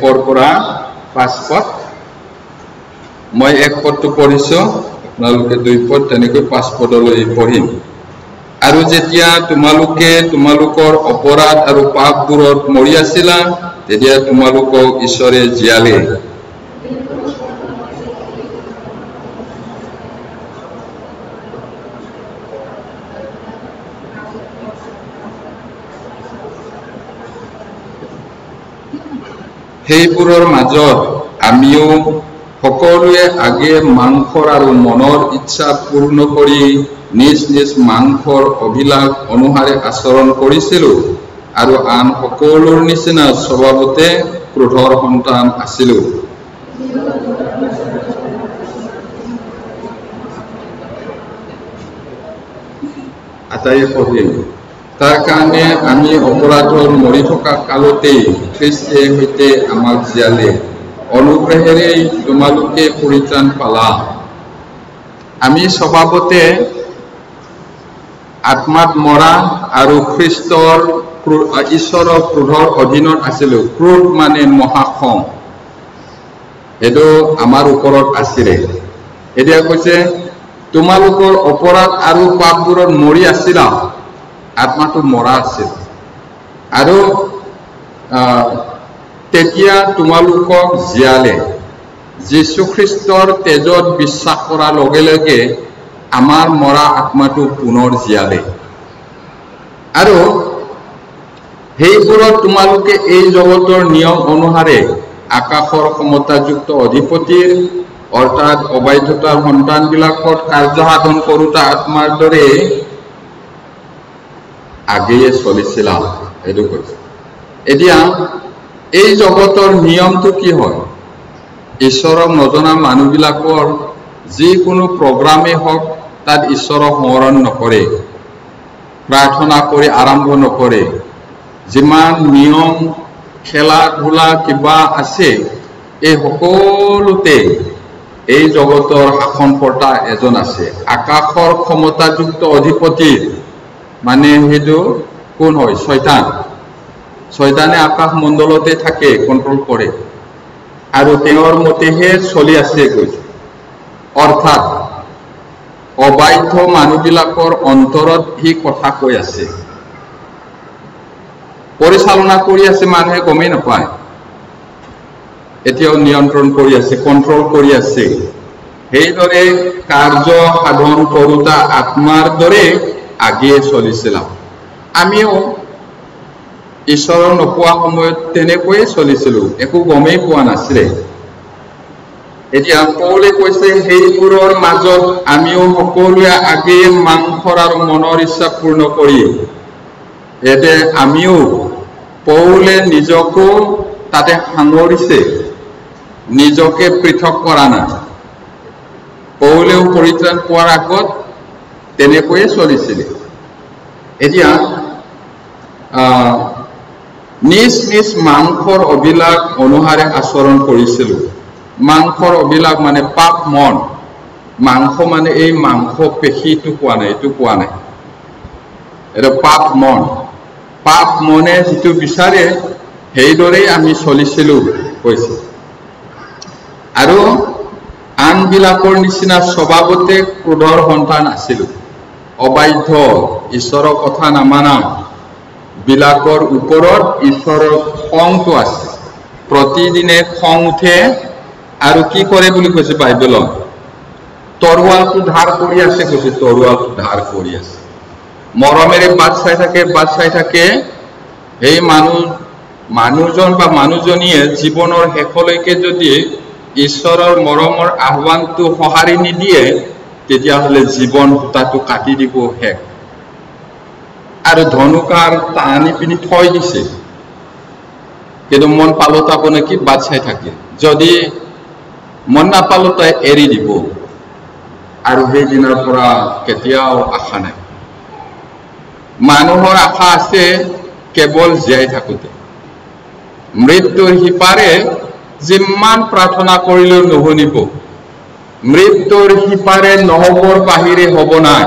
2 পৰা 5 পদ মই 1 পদটো পঢ়িছো আপোনালোকে 2 পদ তেনেকৈ 5 পদলৈ পঢ়িম আৰু যেতিয়া তোমালোকে তোমালোকৰ অপৰাধ আৰু পাপবোৰত মৰি আছিলা তেতিয়া তোমালোকক ঈশ্বৰে জীয়ালে সেইবোৰৰ মাজত আমিও সকলোৱে আগে মাংসৰ আৰু মনৰ ইচ্ছা পূৰ্ণ কৰি নিজ নিজ মাংসৰ অভিলাষ অনুসাৰে আচৰণ কৰিছিলোঁ আৰু আন সকলোৰ নিচিনা স্বভাৱতে ক্ৰোধৰ সন্তান আছিলোঁ আটাইয়ে পঢ়িম তাৰ কাৰণে আমি অপৰাধৰ মৰি থকা কালতেই খ্ৰীষ্টে হৈতে আমাক জীয়ালে অনুগ্ৰহেৰে তোমালোকে পৰিত্ৰাণ পালা আমি স্বভাৱতে আত্মাত মৰা আৰু খ্ৰীষ্টৰ ঈশ্বৰৰ ক্ৰোধৰ অধীনত আছিলোঁ ক্ৰোধ মানে মহাখং এটো আমাৰ ওপৰত আছিল এতিয়া কৈছে তোমালোকৰ অপৰাধ আৰু পাপবোৰত মৰি আছিলা আত্মাটো মৰা আছিল আৰু তেতিয়া তোমালোকক জীয়ালে যীশু খ্ৰীষ্টৰ তেজত বিশ্বাস কৰাৰ লগে লগে আমাৰ মৰা আত্মাটো পুনৰ জীয়ালে আৰু সেইবোৰত তোমালোকে এই জগতৰ নিয়ম অনুসাৰে আকাশৰ ক্ষমতাযুক্ত অধিপতিৰ অৰ্থাৎ অবৈধতাৰ সন্তানবিলাকত কাৰ্যসাধন কৰোঁতা আত্মাৰ দৰে আগেয়ে চলিছিলা এইটো কৈছে এতিয়া এই জগতৰ নিয়মটো কি হয় ঈশ্বৰক নজনা মানুহবিলাকৰ যিকোনো প্ৰগ্ৰামে হওক তাত ঈশ্বৰক স্মৰণ নকৰে প্ৰাৰ্থনা কৰি আৰম্ভ নকৰে যিমান নিয়ম খেলা ধূলা কিবা আছে এই সকলোতে এই জগতৰ শাসনকৰ্তা এজন আছে আকাশৰ ক্ষমতাযুক্ত অধিপতি মানে হেতু কোন হয় শয়তান শয়তানে আকাশ মণ্ডলতে থাকে কন্ট্ৰোল কৰে আৰু তেওঁৰ মতেহে চলি আছে কৈছে অৰ্থাৎ অবৈধ মানুহবিলাকৰ অন্তৰত হি কথা কৈ আছে পৰিচালনা কৰি আছে মানুহে গমেই নাপায় এতিয়াও নিয়ন্ত্ৰণ কৰি আছে কন্ট্ৰোল কৰি আছে সেইদৰে কাৰ্য সাধন কৰোঁতা আত্মাৰ দৰে আগিয়ে চলিছিল আমিও ঈশ্বৰৰ নোপোৱা সময়ত তেনেকৈয়ে চলিছিলোঁ একো গমেই পোৱা নাছিলে এতিয়া পৌলে কৈছে সেইবোৰৰ মাজত আমিও সকলোৱে আগেয়ে মাংসৰ আৰু মনৰ ইচ্ছা পূৰ্ণ কৰি এতে আমিও পৌলে নিজকো তাতে সাঙৰিছে নিজকে পৃথক কৰা নাই পৌলেও পৰিত্ৰাণ পোৱাৰ আগত তেনেকৈয়ে চলিছিল এতিয়া নিজ নিজ মাংসৰ অভিলাষ অনুসাৰে আচৰণ কৰিছিল মাংসৰ অভিলাষ মানে পাপ মন মাংস মানে এই মাংস পেশীটো কোৱা নাই এইটো কোৱা নাই এটা পাপ মনে যিটো বিচাৰে সেইদৰেই আমি চলিছিলোঁ কৈছে আৰু আনবিলাকৰ নিচিনা স্বভাৱতে ক্ৰোধৰ সন্তান আছিলোঁ অবাধ্য ঈশ্বৰৰ কথা নামানা বিলাকৰ ওপৰত ঈশ্বৰৰ খংটো আছে প্ৰতিদিনে খং উঠে আৰু কি কৰে বুলি কৈছে বাইবেলত তৰোৱালটো ধাৰ কৰি আছে কৈছে তৰোৱালটো ধাৰ কৰি আছে মৰমেৰে বাট চাই থাকে এই মানুহজন বা মানুহজনীয়ে জীৱনৰ শেষলৈকে যদি ঈশ্বৰৰ মৰমৰ আহ্বানটো সঁহাৰি নিদিয়ে তেতিয়াহ'লে জীৱন তাতো কাটি দিব শেষ আৰু ধনুকাৰ টানি পিনি থৈ দিছে কিন্তু মন পালতাব নেকি বাট চাই থাকে যদি মন নাপালতাই এৰি দিব আৰু সেই দিনৰ পৰা কেতিয়াও আশা নাই মানুহৰ আশা আছে কেৱল জীয়াই থাকোঁতে মৃত্যুৰ সিপাৰে যিমান প্ৰাৰ্থনা কৰিলেও নুশুনিব মৃত্যুৰ সিপাৰে নহবৰ বাহিৰে হ'ব নাই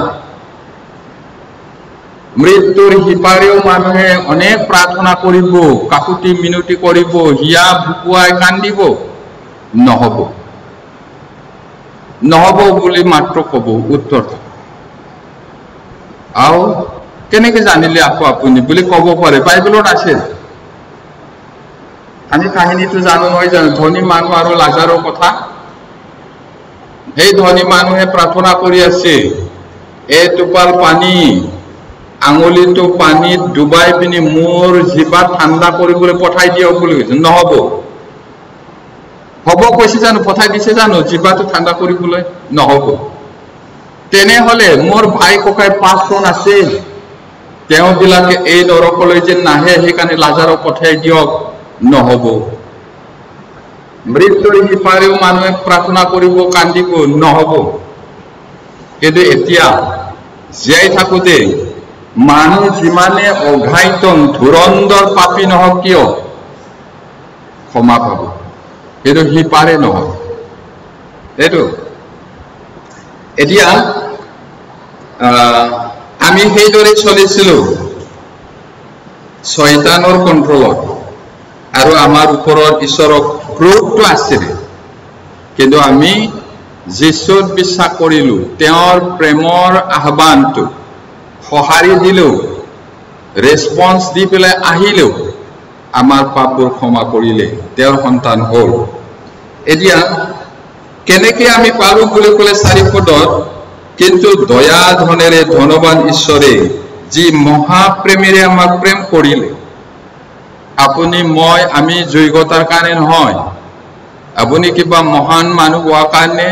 মৃত্যুৰ সিপাৰেও মানুহে অনেক প্ৰাৰ্থনা কৰিব কাকুতি মিনতি কৰিব হিয়া ভুকুৱাই কান্দিব নহব বুলি মাত্ৰ ক'ব উত্তৰ আৰু কেনেকৈ জানিলে আকৌ আপুনি বুলি ক'ব পাৰে বাইবেলত আছে আমি কাহিনীটো জানো নহয় জানো ধনী মানুহ আৰু লাজাৰৰ কথা সেই ধনী মানুহে প্ৰাৰ্থনা কৰি আছে এই টোপাল পানী আঙুলিটো পানীত ডুবাই পিনি মোৰ জিভা ঠাণ্ডা কৰিবলৈ পঠাই দিয়ক বুলি কৈছে নহব হ'ব কৈছে জানো পঠাই দিছে জানো জিভাটো ঠাণ্ডা কৰিবলৈ নহব তেনেহলে মোৰ ভাই ককাই 5 জন আছে তেওঁবিলাকে এই নৰকলৈ যে নাহে সেইকাৰণে লাজাৰক পঠাই দিয়ক নহব মৃত্যুৰ সিপাৰেও মানুহে প্ৰাৰ্থনা কৰিব কান্দিব নহব কিন্তু এতিয়া জীয়াই থাকোঁতে মানুহ যিমানে অঘাইতং ধুৰন্ধৰ পাপী নহওক কিয় ক্ষমা পাব কিন্তু সি পাৰে নহয় এইটো এতিয়া আমি সেইদৰে চলিছিলো শয়তানৰ কন্ট্ৰলত আৰু আমাৰ ওপৰত ঈশ্বৰৰ ক্ৰোধটো আছিল কিন্তু আমি যীশুত বিশ্বাস কৰিলো তেওঁৰ প্ৰেমৰ আহ্বানটো সঁহাৰি দিলো ৰেসপন্স দি পেলাই আহিলো আমাৰ পাপবোৰ ক্ষমা কৰিলে তেওঁৰ সন্তান হ'ল এতিয়া কেনেকৈ আমি পালো বুলি ক'লে 4 পদত কিন্তু দয়া ধনেৰে ধনবান ঈশ্বৰে যি মহাপ্ৰেমেৰে আমাক প্ৰেম কৰিলে আপুনি মই আমি যোগ্যতাৰ কাৰণে নহয় আপুনি কিবা মহান মানুহ হোৱাৰ কাৰণে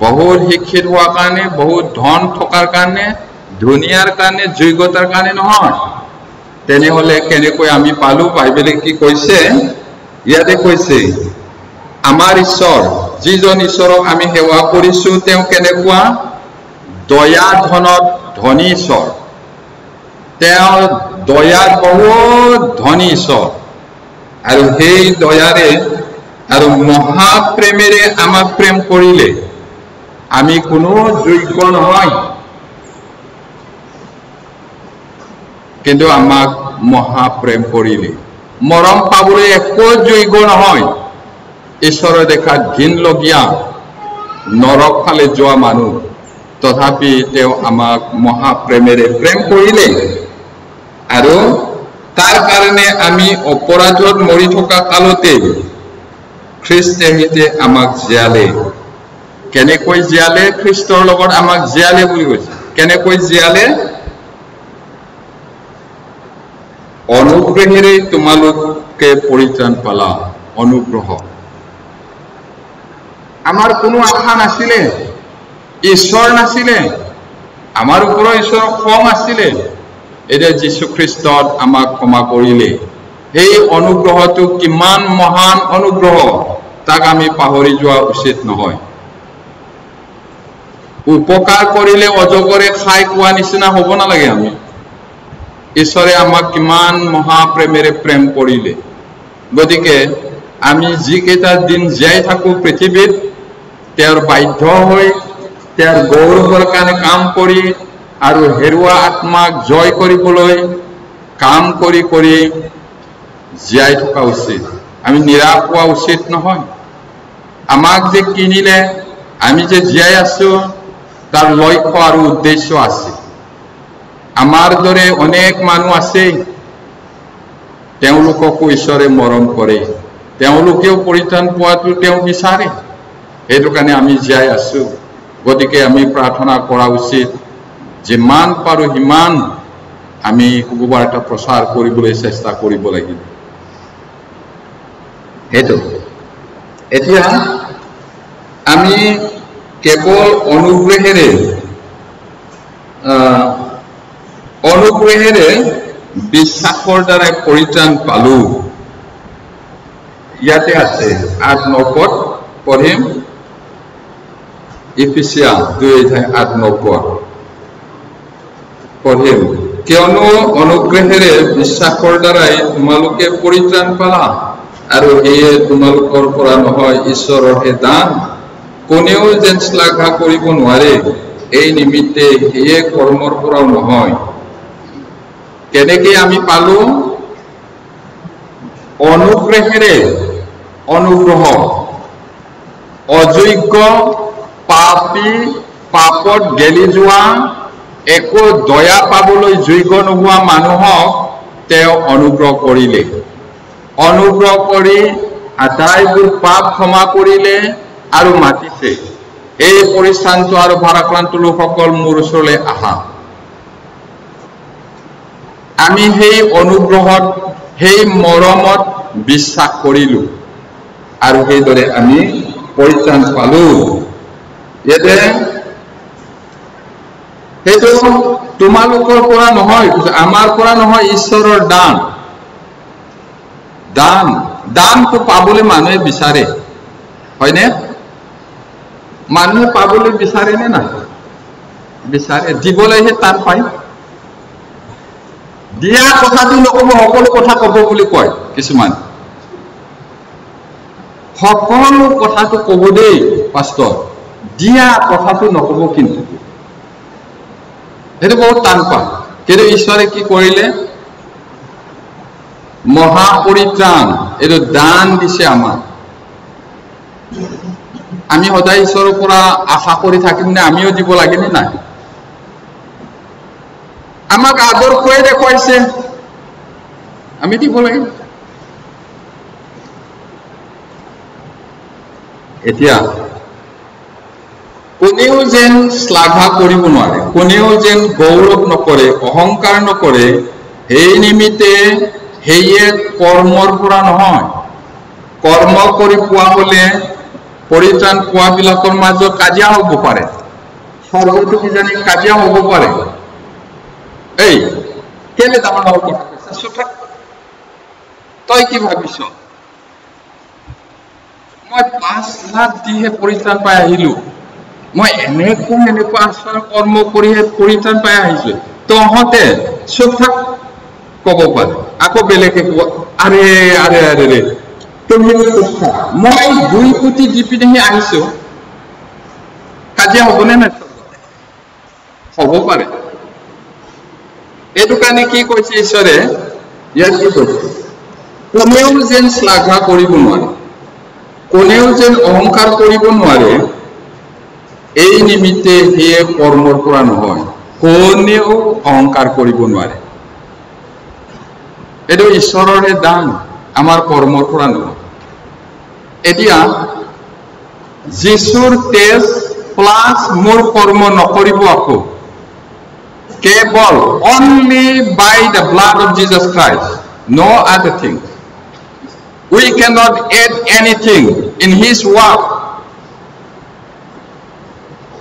বহুত শিক্ষিত হোৱাৰ কাৰণে বহুত ধন থকাৰ কাৰণে দুনিয়াৰ কাৰণে যোগ্যতাৰ কাৰণে নহয় তেনেহলে কেনেকৈ আমি পালো বাইবেলে কি কৈছে ইয়াতে কৈছে আমাৰ ঈশ্বৰ যিজন ঈশ্বৰক আমি সেৱা কৰিছো তেওঁ কেনেকুৱা দয়া ধনত ধনী ঈশ্বৰ তেওঁ দয়াৰ বহুত ধনী ঈশ্বৰ আৰু সেই দয়াৰে আৰু মহাপ্ৰেমেৰে আমাক প্ৰেম কৰিলে আমি কোনো যোগ্য নহয় কিন্তু আমাক মহাপ্ৰেম কৰিলে মৰম পাবলৈ একো যোগ্য নহয় ঈশ্বৰৰ দেখা ঘিন লগীয়া নৰক ফালে যোৱা মানুহ তথাপি তেওঁ আমাক মহাপ্ৰেমেৰে প্ৰেম কৰিলে আৰু তাৰ কাৰণে আমি অপৰাধত মৰি থকা কালতে খ্ৰীষ্টে হিতে আমাক জীয়ালে কেনেকৈ জীয়ালে খ্ৰীষ্টৰ লগত আমাক জীয়ালে বুলি কৈছে কেনেকৈ জীয়ালে অনুগ্ৰহেৰে তোমালোকে পৰিত্ৰাণ পালা অনুগ্ৰহ আমাৰ কোনো আশা নাছিলে ঈশ্বৰ নাছিলে আমাৰ ওপৰত ঈশ্বৰৰ খং আছিলে এতিয়া যীশু খ্ৰীষ্টত আমাক ক্ষমা কৰিলে এই অনুগ্ৰহটো কিমান মহান অনুগ্ৰহ তাক আমি পাহৰি যোৱা উচিত নহয় উপকাৰ কৰিলে অজগৰে খাই কোৱা নিচিনা হ'ব নালাগে আমি ঈশ্বৰে আমাক কিমান মহাপ্ৰেমেৰে প্ৰেম কৰিলে গতিকে আমি যিকেইটা দিন জীয়াই থাকো পৃথিৱীত তেওঁৰ বাধ্য হৈ তেওঁৰ গৌৰৱৰ কাৰণে কাম কৰি আৰু হেৰুৱা আত্মাক জয় কৰিবলৈ কাম কৰি কৰি জীয়াই থকা উচিত আমি নিৰাশ হোৱা উচিত নহয় আমাক যে কিনিলে আমি যে জীয়াই আছো তাৰ লক্ষ্য আৰু উদ্দেশ্য আছে আমাৰ দৰে অনেক মানুহ আছে তেওঁলোককো ঈশ্বৰে মৰম কৰে তেওঁলোকেও পৰিত্ৰাণ পোৱাটো তেওঁ বিচাৰে সেইটো কাৰণে আমি জীয়াই আছো গতিকে আমি প্ৰাৰ্থনা কৰা উচিত যিমান পাৰো সিমান আমি সুবাৰ্তা প্ৰচাৰ কৰিবলৈ চেষ্টা কৰিব লাগিব সেইটো এতিয়া আমি কেৱল অনুগ্ৰহেৰে বিশ্বাসৰ দ্বাৰা পৰিত্ৰাণ পালো ইয়াতে আছে 8-9 পদ পঢ়িম ইফিছিয়া 2:8-9 পদ পঢ়িম কিয়নো অনুগ্ৰহেৰে বিশ্বাসৰ দ্বাৰাই তোমালোকে পৰিত্ৰাণ পালা আৰু এয়ে তোমালোকৰ পৰা নহয় ঈশ্বৰৰ হে দান কোনেও যেন শ্লাঘা কৰিব নোৱাৰে এই নিমিত্তে এয়ে কৰ্মৰ পৰা নহয় কেনেকৈ আমি পালো অনুগ্ৰহেৰে অনুগ্ৰহ অযোগ্য পাপী পাপত গেলি যোৱা একো দয়া পাবলৈ যোগ্য নোহোৱা মানুহক তেওঁ অনুগ্ৰহ কৰিলে অনুগ্ৰহ কৰি আটাইবোৰ পাপ ক্ষমা কৰিলে আৰু মাতিছে এই পৰিশ্ৰান্ত আৰু ভাৰাক্ৰান্ত লোকসকল মোৰ ওচৰলৈ আহা আমি সেই অনুগ্ৰহত সেই মৰমত বিশ্বাস কৰিলো আৰু সেইদৰে আমি পৰিত্ৰাণ পালো ইয়াতে সেইটো তোমালোকৰ পৰা নহয় আমাৰ পৰা নহয় ঈশ্বৰৰ দান দান দানটো পাবলৈ মানুহে বিচাৰে হয়নে মানুহে পাবলৈ বিচাৰে নে নাই বিচাৰে দিবলৈহে টান পায় দিয়া কথাটো নকব সকলো কথা কব বুলি কয় কিছুমান সকলো কথাটো কব দেই পাস্তৰ দিয়া কথাটো নকব কিন্তু এটা বহুত টান পায় কিন্তু ঈশ্বৰে কি কৰিলে মহাপৰিত্ৰাণ এটা দান দিছে আমাক আমি সদায় ঈশ্বৰৰ পৰা আশা কৰি থাকিম নে আমিও দিব লাগে নে নাই আমাক আদৰ কৰি দেখুৱাইছে আমি দিব লাগে এতিয়া কোনেও যেন শ্লাঘা কৰিব নোৱাৰে কোনেও যেন গৌৰৱ নকৰে অহংকাৰ নকৰে এই নিমিত্তে হেয়ে কৰ্মৰ পৰা নহয় কৰ্ম কৰি পোৱা হলে পৰিত্ৰাণ পোৱাবিলাকৰ মাজত কাজিয়া হ'ব পাৰে স্বৰ্গটো কিজানি কাজিয়া হ'ব পাৰে এই কেলে ডাঙৰ ডাঙৰ কথা কৈছা তই কি ভাবিছ মই 5 লাখ দিহে পৰিত্ৰাণ পাই আহিলো মই এনেকুৱা আচাৰ কৰ্ম কৰিহে পৰিত্ৰাণ পাই আহিছো তহঁতে চুপ থাক কব পাৰে আকৌ বেলেগে কব আৰে আৰে আৰে তুমি মই 2 কোটি দি পিনেহে আহিছো কাজিয়া হ'বনে নাই হ'ব পাৰে এইটো কাৰণে কি কৈছে ঈশ্বৰে ইয়াত কি কৈছে কোনেও যেন শ্লাঘা কৰিব নোৱাৰে কোনেও যেন অহংকাৰ কৰিব নোৱাৰে এই নিমিত্তে হেয়ে কৰ্মৰ পৰা নহয় কোনেও অহংকাৰ কৰিব নোৱাৰে এইটো ঈশ্বৰৰে দান আমাৰ কৰ্মৰ পৰা নহয় এতিয়া যীশুৰ তেজ প্লাছ মোৰ কৰ্ম নকৰিব আকৌ কেৱল only by the blood of Jesus Christ no other thing we cannot add anything in his work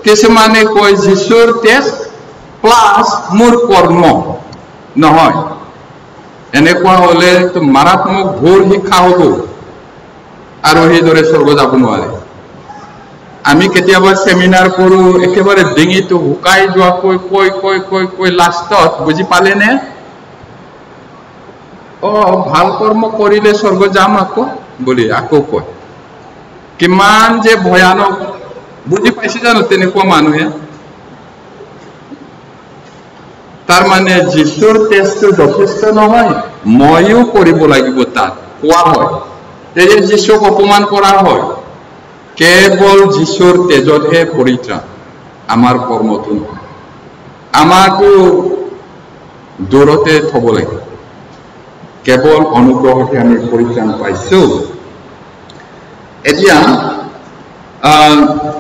কিছুমানে কয় যীশুৰ তেজ প্লাছ মোৰ কৰ্ম নহয় এনেকুৱা হলে তো মাৰাত্মক ভুল শিক্ষা হ'ব আৰু সেইদৰে স্বৰ্গ যাব নোৱাৰে আমি কেতিয়াবা সেমিনাৰ কৰো একেবাৰে ডিঙিটো হুকাই যোৱা কৈ লাষ্টত বুজি পালে নে ভাল কৰ্ম কৰিলে স্বৰ্গ যাম আকৌ বুলি আকৌ কয় কিমান যে ভয়ানক বুজি পাইছে জানো তেনেকুৱা মানুহে তাৰ মানে যীশুৰ তেজটো যথেষ্ট নহয় ময়ো কৰিব লাগিব তাত কোৱা হয় এই যীশুক অপমান কৰা হয় কেৱল যীশুৰ তেজতহে পৰিত্ৰাণ আমাৰ কৰ্মটো নহয় আমাকো দূৰতে থব লাগে কেৱল অনুগ্ৰহতে আমি পৰিত্ৰাণ পাইছো এতিয়া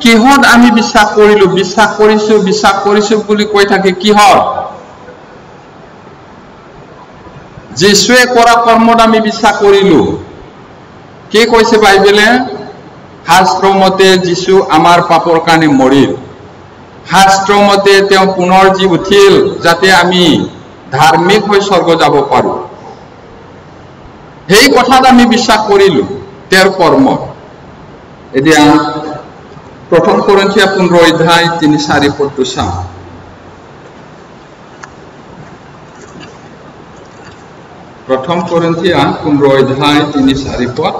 কিহত আমি বিশ্বাস কৰিছো বুলি কৈ থাকে কিহত যীশুৱে কৰা কৰ্মত আমি বিশ্বাস কৰিলো কি কৈছে বাইবেলে শাস্ত্ৰ মতে যীশু আমাৰ পাপৰ কাৰণে মৰিল শাস্ত্ৰ মতে তেওঁ পুনৰ জি উঠিল যাতে আমি ধাৰ্মিক হৈ স্বৰ্গ যাব পাৰো সেই কথাত আমি বিশ্বাস কৰিলো তেওঁৰ কৰ্ম এতিয়া প্ৰথম কৰিন্থিয়া 15 অধ্যায় 3-4 পদটো চাওঁ প্ৰথম কৰিন্থিয়া 15 অধ্যায় 3-4 পদ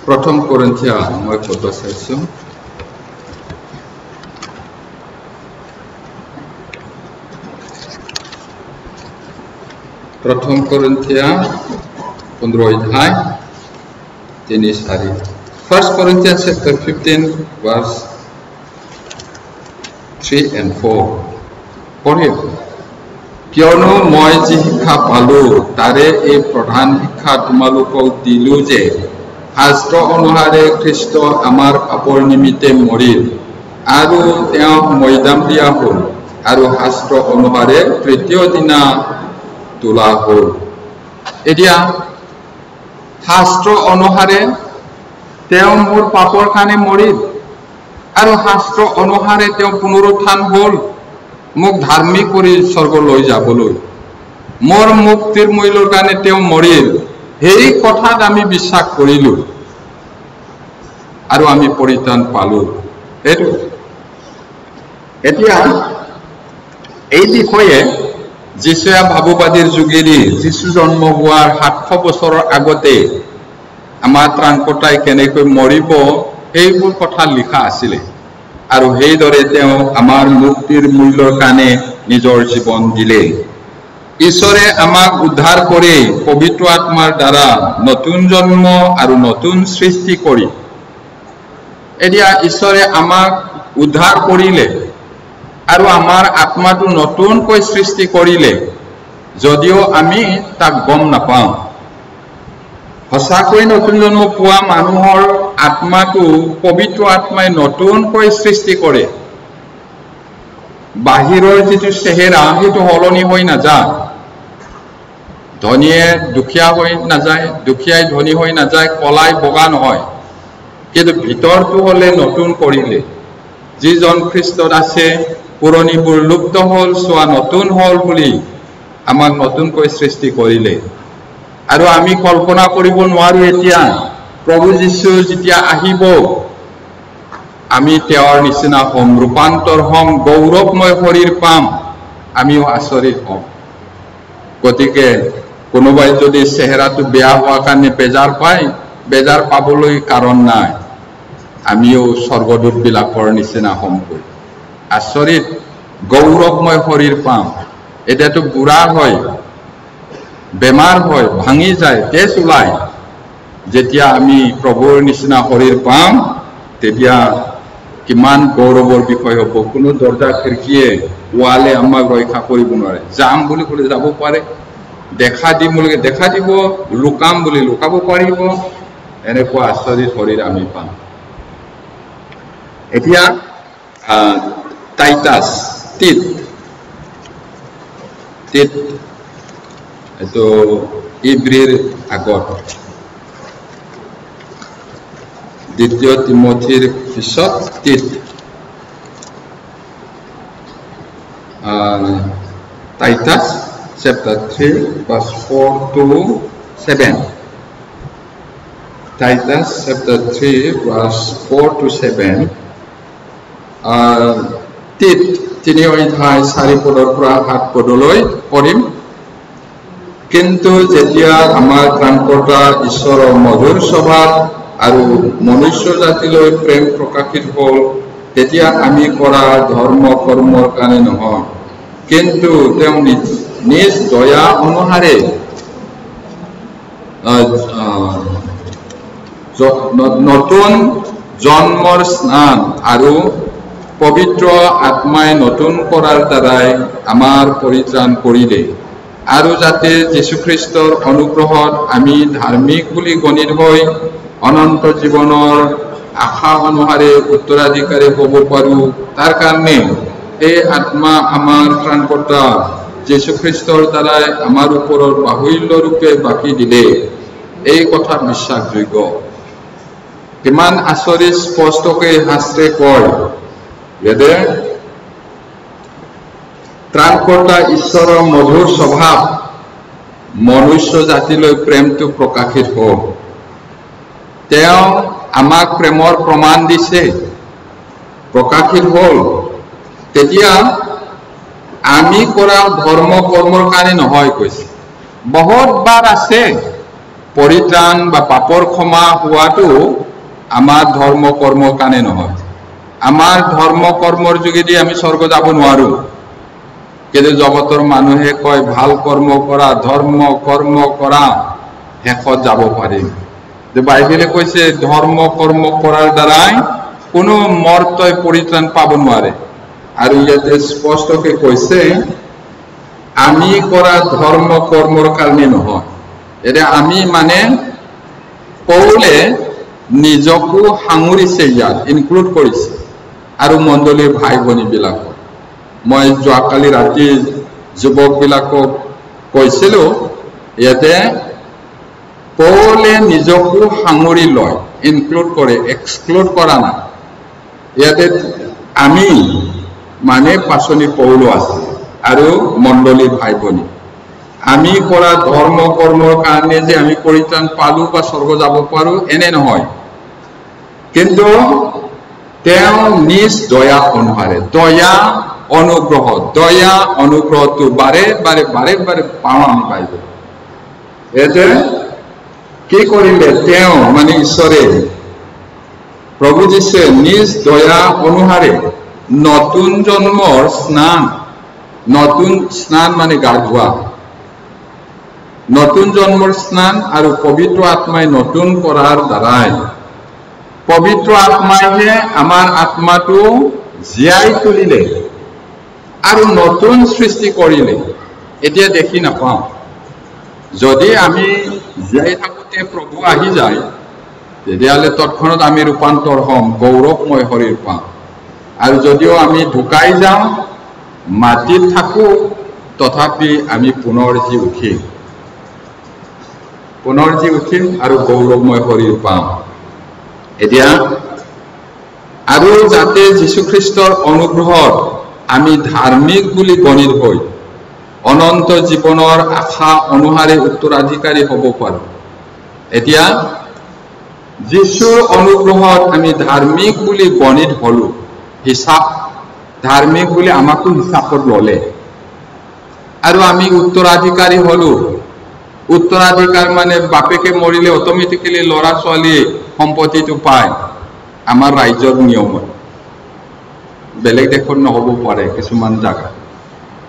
প্ৰথম কৰিন্থিয়া মই পদ চাইছো प्रथम कोरिन्थिया 15 अध्याय 3-4 First Corinthians chapter 15 verse 3 and 4 পঢ়িব কিয়নো মই যি শিক্ষা পালো তাৰে এই প্ৰধান শিক্ষা তোমালোকক দিলো যে শাস্ত্ৰ অনুসাৰে খ্ৰীষ্ট আমাৰ পাপৰ নিমিত্তে মৰিল আৰু তেওঁ মৈদাম দিয়া হ'ল আৰু শাস্ত্ৰ অনুসাৰে তৃতীয় দিনা তোলা হ'ল এতিয়া শাস্ত্ৰ অনুসাৰে তেওঁ মোৰ পাপৰ কাৰণে মৰিল আৰু শাস্ত্ৰ অনুসাৰে তেওঁ পুনৰুত্থান হ'ল মোক ধাৰ্মিক কৰি স্বৰ্গ লৈ যাবলৈ মোৰ মুক্তিৰ মূল্যৰ কাৰণে তেওঁ মৰিল সেই কথাত আমি বিশ্বাস কৰিলো আৰু আমি পৰিত্ৰাণ পালো এইটো এতিয়া এই বিষয়ে যিশুৱে ভাৱবাদীৰ যোগেদি যিশু জন্ম হোৱাৰ 700 বছৰৰ আগতে আমাৰ ত্ৰাণকৰ্তাই কেনেকৈ মৰিব সেইবোৰ কথা লিখা আছিলে আৰু সেইদৰে তেওঁ আমাৰ মুক্তিৰ মূল্যৰ কাৰণে নিজৰ জীৱন দিলে ঈশ্বৰে আমাক উদ্ধাৰ কৰি পবিত্ৰ আত্মাৰ দ্বাৰা নতুন জন্ম আৰু নতুন সৃষ্টি কৰি এতিয়া ঈশ্বৰে আমাক উদ্ধাৰ কৰিলে আৰু আমাৰ আত্মাটো নতুনকৈ সৃষ্টি কৰিলে যদিও আমি তাক গম নাপাওঁ সঁচাকৈ নতুন জন্ম পোৱা মানুহৰ আত্মাটো পবিত্ৰ আত্মাই নতুনকৈ সৃষ্টি কৰে বাহিৰৰ যিটো চেহেৰা সেইটো হলনি হৈ নাযায় ধনীয়ে দুখীয়া হৈ নাযায় দুখীয়াই ধনী হৈ নাযায় কলাই বগা নহয় কিন্তু ভিতৰটো হলে নতুন কৰিলে যিজন খ্ৰীষ্টত আছে পুৰণিবোৰ লুপ্ত হল সোৱা নতুন হল বুলি আমাক নতুনকৈ সৃষ্টি কৰিলে আৰু আমি কল্পনা কৰিব নোৱাৰো এতিয়া প্ৰভু যীশু যেতিয়া আহিব আমি তেওঁৰ নিচিনা হম ৰূপান্তৰ হম গৌৰৱময় শৰীৰ পাম আমিও আচৰিত হম গতিকে কোনোবাই যদি চেহেৰাটো বেয়া হোৱাৰ কাৰণে বেজাৰ পাবলৈ কাৰণ নাই আমিও স্বৰ্গদূত বিলাকৰ নিচিনা হমকৈ আচৰিত গৌৰৱময় শৰীৰ পাম এতিয়াতো বুঢ়া হয় বেমাৰ হয় ভাঙি যায় তেজ ওলায় যেতিয়া আমি প্ৰভুৰ নিচিনা শৰীৰ পাম তেতিয়া কিমান গৌৰৱৰ বিষয় হ'ব কোনো দৰ্জা খিৰিকীয়ে ৱালে আমাক ৰক্ষা কৰিব নোৱাৰে যাম বুলি ক'লে যাব পাৰে দেখা দিম বুলি দেখা দিব লুকাম বুলি লুকাব পাৰিব এনেকুৱা আচৰিত শৰীৰ আমি পাম এতিয়া টাইটাছ তীত এইটো ইব্ৰীৰ আগত দ্বিতীয় তিমথীৰ পিছত তীত টাইটাছ chapter 3 verse 4 to 7 Titus chapter 3 verse 4 to 7 তীত 3 অধ্যায় 4 পদৰ পৰা 7 পদলৈ পঢ়িম কিন্তু যেতিয়া আমাৰ ত্ৰাণকৰ্তা ঈশ্বৰৰ মধুৰ স্বভাৱ আৰু মনুষ্য জাতিলৈ প্ৰেম প্ৰকাশিত হ'ল তেতিয়া আমি কৰা ধৰ্ম কৰ্মৰ কাৰণে নহয় কিন্তু তেওঁ নিজ দয়া অনুসাৰে নতুন জন্মৰ স্নান আৰু পবিত্ৰ আত্মাই নতুন কৰাৰ দ্বাৰাই আমাৰ পৰিত্ৰাণ কৰিলে আৰু যাতে যীশুখ্ৰীষ্টৰ অনুগ্ৰহত আমি ধাৰ্মিক বুলি গণিত হৈ অনন্ত জীৱনৰ আশা অনুসাৰে উত্তৰাধিকাৰী হ'ব পাৰো তাৰ কাৰণে এই আত্মা আমাৰ ত্ৰাণকৰ্তা যীশুখ্ৰীষ্টৰ দ্বাৰাই আমাৰ ওপৰত বাহুল্য ৰূপে বাকি দিলে এই কথা বিশ্বাসযোগ্য কিমান আচৰিত স্পষ্টকৈ শাস্ত্ৰে কয় যে ত্ৰাণকৰ্তা ঈশ্বৰৰ মধুৰ স্বভাৱ মনুষ্য জাতিলৈ প্ৰেমটো প্ৰকাশিত হ'ল তেওঁ আমাক প্ৰেমৰ প্ৰমাণ দিছে প্ৰকাশিত হ'ল তেতিয়া আমি কৰা ধৰ্ম কৰ্মৰ কাৰণে নহয় কৈছে বহুত বাৰ আছে পৰিত্ৰাণ বা পাপৰ ক্ষমা হোৱাটো আমাৰ ধৰ্ম কৰ্মৰ কাৰণে নহয় আমাৰ ধৰ্ম কৰ্মৰ যোগেদি আমি স্বৰ্গ যাব নোৱাৰো কিন্তু জগতৰ মানুহে কয় ভাল কৰ্ম কৰা ধৰ্ম কৰ্ম কৰা শেষত যাব পাৰিম যে বাইবেলে কৈছে ধৰ্ম কৰ্ম কৰাৰ দ্বাৰাই কোনো মৰ্তই পৰিত্ৰাণ পাব নোৱাৰে আৰু ইয়াতে স্পষ্টকে কৈছে আমি কৰা ধৰ্ম কৰ্মৰ কাৰণে নহয় এতিয়া আমি মানে পৌলে নিজকো সাঙুৰিছে ইয়াত ইনক্লুড কৰিছে আৰু মণ্ডলীৰ ভাই ভনীবিলাক মই যোৱাকালি ৰাতি যুৱকবিলাকক কৈছিলো ইয়াতে পৌলে নিজকো সাঙুৰি লয় ইনক্লুড কৰে এক্সক্লুড কৰা নাই ইয়াতে আমি মানে পাচনি পৌলো আছে আৰু মণ্ডলীৰ ভাই ভনী আমি কৰা ধৰ্ম কৰ্মৰ কাৰণে যে আমি পৰিত্ৰাণ পালো বা স্বৰ্গ যাব পাৰো এনে নহয় কিন্তু তেওঁ নিজ দয়া অনুসাৰে দয়া অনুগ্ৰহটো বাৰে বাৰে পাওঁ আমি বাইবেল এতে কি কৰিলে তেওঁ মানে ঈশ্বৰে প্ৰভু যীশুৱে নিজ দয়া অনুসাৰে নতুন জন্মৰ স্নান মানে গা ধোৱা নতুন জন্মৰ স্নান আৰু পবিত্ৰ আত্মাই নতুন কৰাৰ দ্বাৰাই পবিত্ৰ আত্মাইহে আমাৰ আত্মাটো জীয়াই তুলিলে আৰু নতুন সৃষ্টি কৰিলে এতিয়া দেখি নাপাওঁ যদি আমি জীয়াই থাকোঁতে প্ৰভু আহি যায় তেতিয়াহ'লে তৎক্ষণাত আমি ৰূপান্তৰ হ'ম গৌৰৱময় শৰীৰ পাম আৰু যদিও আমি ঢুকাই যাওঁ মাটিত থাকোঁ তথাপি আমি পুনৰ জি উঠিম আৰু গৌৰৱময় শৰীৰ পাম এতিয়া আৰু যাতে যীশুখ্ৰীষ্টৰ অনুগ্ৰহত আমি ধাৰ্মিক বুলি গণিত হৈ অনন্ত জীৱনৰ আশা অনুসাৰে উত্তৰাধিকাৰী হ'ব পাৰোঁ এতিয়া যীশুৰ অনুগ্ৰহত আমি ধাৰ্মিক বুলি গণিত হলো হিচাপ ধাৰ্মিক বুলি আমাকো হিচাপত ল'লে আৰু আমি উত্তৰাধিকাৰী হলো উত্তৰাধিকাৰ মানে বাপেকে মৰিলে অট'মেটিকেলি ল'ৰা ছোৱালী সম্পত্তিটো পায় আমাৰ ৰাজ্যৰ নিয়মত বেলেগ দেশত নহ'ব পাৰে কিছুমান জাগা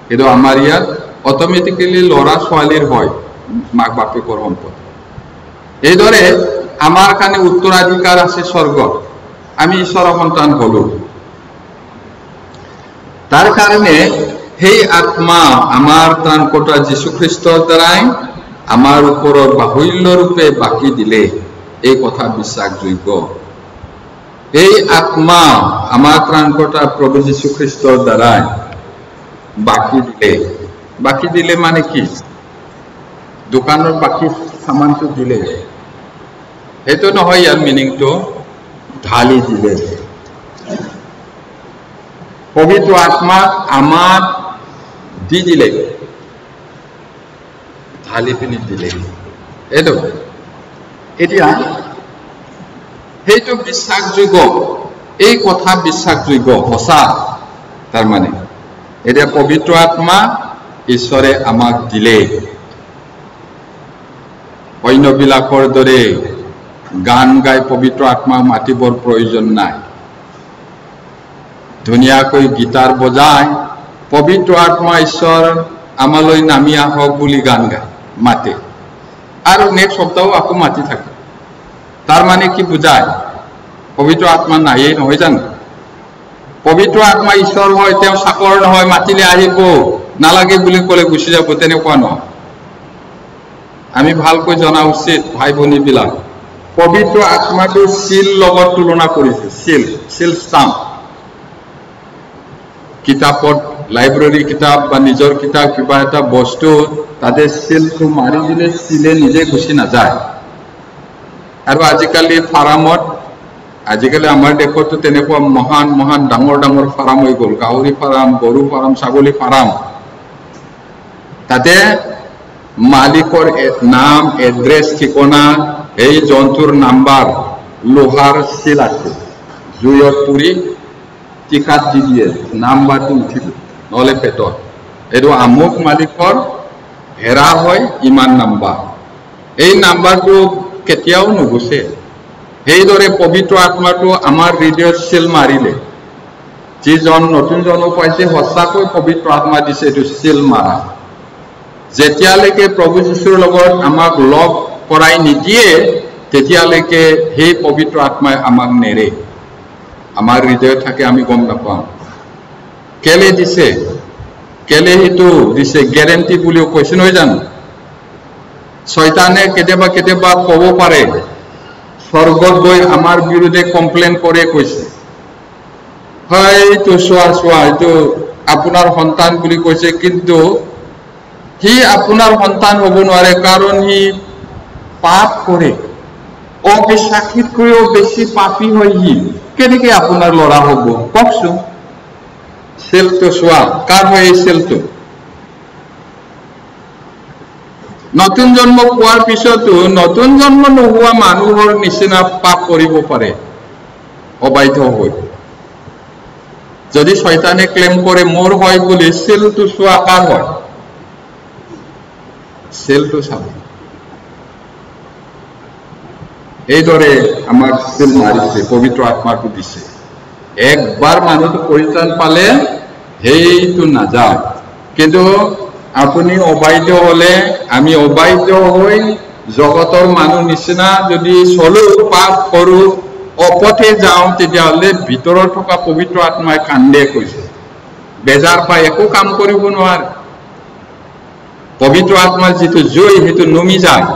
কিন্তু আমাৰ ইয়াত অট'মেটিকেলি ল'ৰা ছোৱালীৰ হয় মাক বাপেকৰ সম্পত্তি এইদৰে আমাৰ কাৰণে উত্তৰাধিকাৰ আছে স্বৰ্গত আমি ঈশ্বৰৰ সন্তান হলো তাৰ কাৰণে সেই আত্মা আমাৰ ত্ৰাণকৰ্তা যীশুখ্ৰীষ্টৰ দ্বাৰাই আমাৰ ওপৰত বাহুল্য ৰূপে বাকি দিলে এই কথা বিশ্বাসযোগ্য এই আত্মা আমাৰ ত্ৰাণকৰ্তা প্ৰভু যীশুখ্ৰীষ্টৰ দ্বাৰাই বাকি দিলে মানে কি দোকানৰ বাকি সামানটো দিলে সেইটো নহয় ইয়াৰ মিনিংটো ঢালি দিলে পবিত্ৰ আত্মা আমাক দি দিলে ঢালি পিনি দিলে এইটো এতিয়া সেইটো বিশ্বাসযোগ্য এই কথা বিশ্বাসযোগ্য সঁচা তাৰমানে এতিয়া পবিত্ৰ আত্মা ঈশ্বৰে আমাক দিলে অন্যবিলাকৰ দৰে গান গাই পবিত্ৰ আত্মাক মাতিবৰ প্ৰয়োজন নাই ধুনীয়াকৈ গীটাৰ বজাই পবিত্ৰ আত্মা ঈশ্বৰ আমালৈ নামি আহক বুলি গান গায় মাতে আৰু নেক্সট সপ্তাহ আকৌ মাতি থাকে তাৰ মানে কি বুজায় পবিত্ৰ আত্মা নায়েই নহয় জানো পবিত্ৰ আত্মা ঈশ্বৰ হয় তেওঁ চাকৰ নহয় মাতিলে আহিব নালাগে বুলি ক'লে গুচি যাব তেনেকুৱা নহয় আমি ভালকৈ জনা উচিত ভাই ভনীবিলাক পবিত্ৰ আত্মাটো শিল লগত তুলনা কৰিছে শিল ষ্টাম্প কিতাপত লাইব্ৰেৰী কিতাপ বা নিজৰ কিতাপ কিবা এটা বস্তু তাতে শিলটো মাৰি দিলে শিলে নিজে গুচি নাযায় আৰু আজিকালি ফাৰ্মত আজিকালি আমাৰ দেশতো তেনেকুৱা মহান ডাঙৰ ফাৰ্ম হৈ গ'ল গাহৰি ফাৰ্ম গৰু ফাৰ্ম ছাগলী ফাৰ্ম তাতে মালিকৰ নাম এড্ৰেছ ঠিকনা এই জন্তুৰ নাম্বাৰ লোহাৰ শিল আছে জুইত পুৰি টিকাত দি দিয়ে নাম্বাৰটো উঠিব নহ'লে পেটত এইটো আমুক মালিকৰ হেৰা হয় ইমান নাম্বাৰ এই নাম্বাৰটো কেতিয়াও নুগুচে সেইদৰে পবিত্ৰ আত্মাটো আমাৰ হৃদয়ত শিল মাৰিলে যিজন নতুন জন্ম পাইছে সঁচাকৈ পবিত্ৰ আত্মা দিছে এইটো শিল মাৰা যেতিয়ালৈকে প্ৰভু যীশুৰ লগত আমাক লগ কৰাই নিদিয়ে তেতিয়ালৈকে সেই পবিত্ৰ আত্মাই আমাক নেৰে আমাৰ হৃদয়ত থাকে আমি গম নাপাওঁ কেলে দিছে কেলে সেইটো দিছে গেৰেণ্টি বুলিও কৈছে নহয় জানো শয়তানে কেতিয়াবা ক'ব পাৰে স্বৰ্গত গৈ আমাৰ বিৰুদ্ধে কমপ্লেইন কৰে কৈছে হয় এইটো চোৱা এইটো আপোনাৰ সন্তান বুলি কৈছে কিন্তু সি আপোনাৰ সন্তান হ'ব নোৱাৰে কাৰণ সি পাপ কৰে অবিশ্বাসীতকৈও বেছি পাপী হয় সি কেনেকৈ আপোনাৰ ল'ৰা হ'ব কওকচোন চেলটো চোৱা কাৰ হয় এই চেলটো নতুন জন্ম পোৱাৰ পিছতো নতুন জন্ম নোহোৱা মানুহৰ নিচিনা পাপ কৰিব পাৰে অবৈধ হৈ যদি শয়তানে ক্লেম কৰে মোৰ হয় বুলি সেলটো চোৱা কাৰ হয় সেলটো চাব এইদৰে আমাক সেল মাৰিছে পবিত্ৰ আত্মাটো দিছে একবাৰ মানুহটো পৰিত্ৰাণ পালে সেইটো নাযায় কিন্তু আপুনি অবৈধ হলে আমি অবৈধ হৈ জগতৰ মানুহ নিচিনা যদি চলো পাপ কৰো অপথে যাওঁ তেতিয়াহলে ভিতৰত থকা পবিত্ৰ আত্মাই কান্দে কৈছে বেজাৰ পাই একো কাম কৰিব নোৱাৰে পবিত্ৰ আত্মাৰ যিটো জয় সেইটো নমি যায়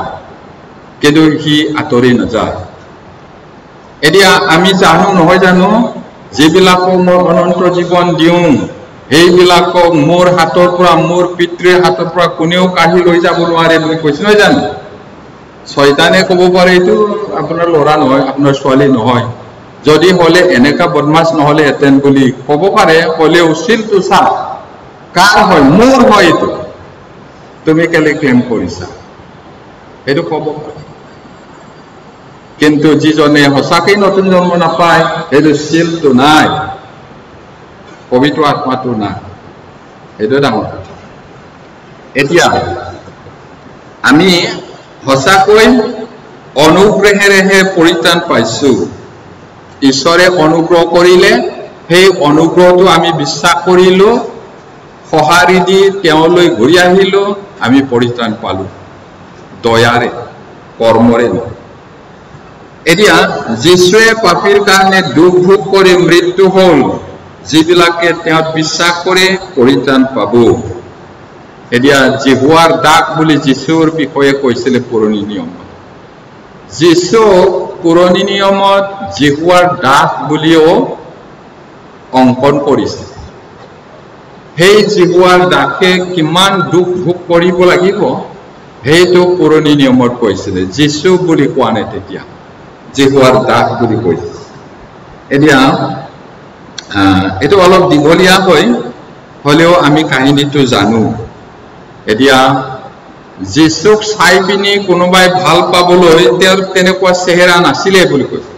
কিন্তু সি আঁতৰি নাযায় এতিয়া আমি জানো নহয় জানো যিবিলাকক মই অনন্ত জীৱন দিওঁ সেইবিলাকক মোৰ হাতৰ পৰা মোৰ পিতৃৰ হাতৰ পৰা কোনেও কাঢ়ি লৈ যাব নোৱাৰে বুলি কৈছে নহয় জানো শয়তানে ক'ব পাৰে এইটো আপোনাৰ ল'ৰা নহয় আপোনাৰ ছোৱালী নহয় যদি হলে এনেকা বদমাছ নহলে এতেন বুলি ক'ব পাৰে হলে উচিলটো চা কাৰ হয় মোৰ হয় এইটো তুমি কেলে ক্লেম কৰিছা এইটো ক'ব পাৰে কিন্তু যিজনে সঁচাকৈ নতুন জন্ম নাপায় সেইটো সিলটো নাই পবিত্ৰ আত্মাটো নাই এইটো ডাঙৰ কথা এতিয়া আমি সঁচাকৈ অনুগ্ৰহেৰেহে পৰিত্ৰাণ পাইছো ঈশ্বৰে অনুগ্ৰহ কৰিলে সেই অনুগ্ৰহটো আমি বিশ্বাস কৰিলো সঁহাৰি দি তেওঁলৈ ঘূৰি আহিলো আমি পৰিত্ৰাণ পালো দয়াৰে কৰ্মৰে নহয় এতিয়া যীশুৱে পাপীৰ কাৰণে দুখ ভোগ কৰি মৃত্যু হ'ল যিবিলাকে তেওঁত বিশ্বাস কৰে পৰিত্ৰাণ পাব এতিয়া জিহুৱাৰ দাগ বুলি যীশুৰ বিষয়ে কৈছিলে পুৰণি নিয়মত যীশু পুৰণি নিয়মত জিহুৱাৰ দাগ বুলিও অংকন কৰিছে সেই জিহুৱাৰ দাগে কিমান দুখ ভোগ কৰিব লাগিব সেইটো পুৰণি নিয়মত কৈছিলে যীশু বুলি কোৱা নাই তেতিয়া জিহুৱাৰ দাগ বুলি কৈছে এতিয়া এইটো অলপ দীঘলীয়া হয় হলেও আমি কাহিনীটো জানো এতিয়া যীশুক চাই পিনি কোনোবাই ভাল পাবলৈ তেওঁৰ তেনেকুৱা চেহেৰা নাছিলে বুলি কৈছে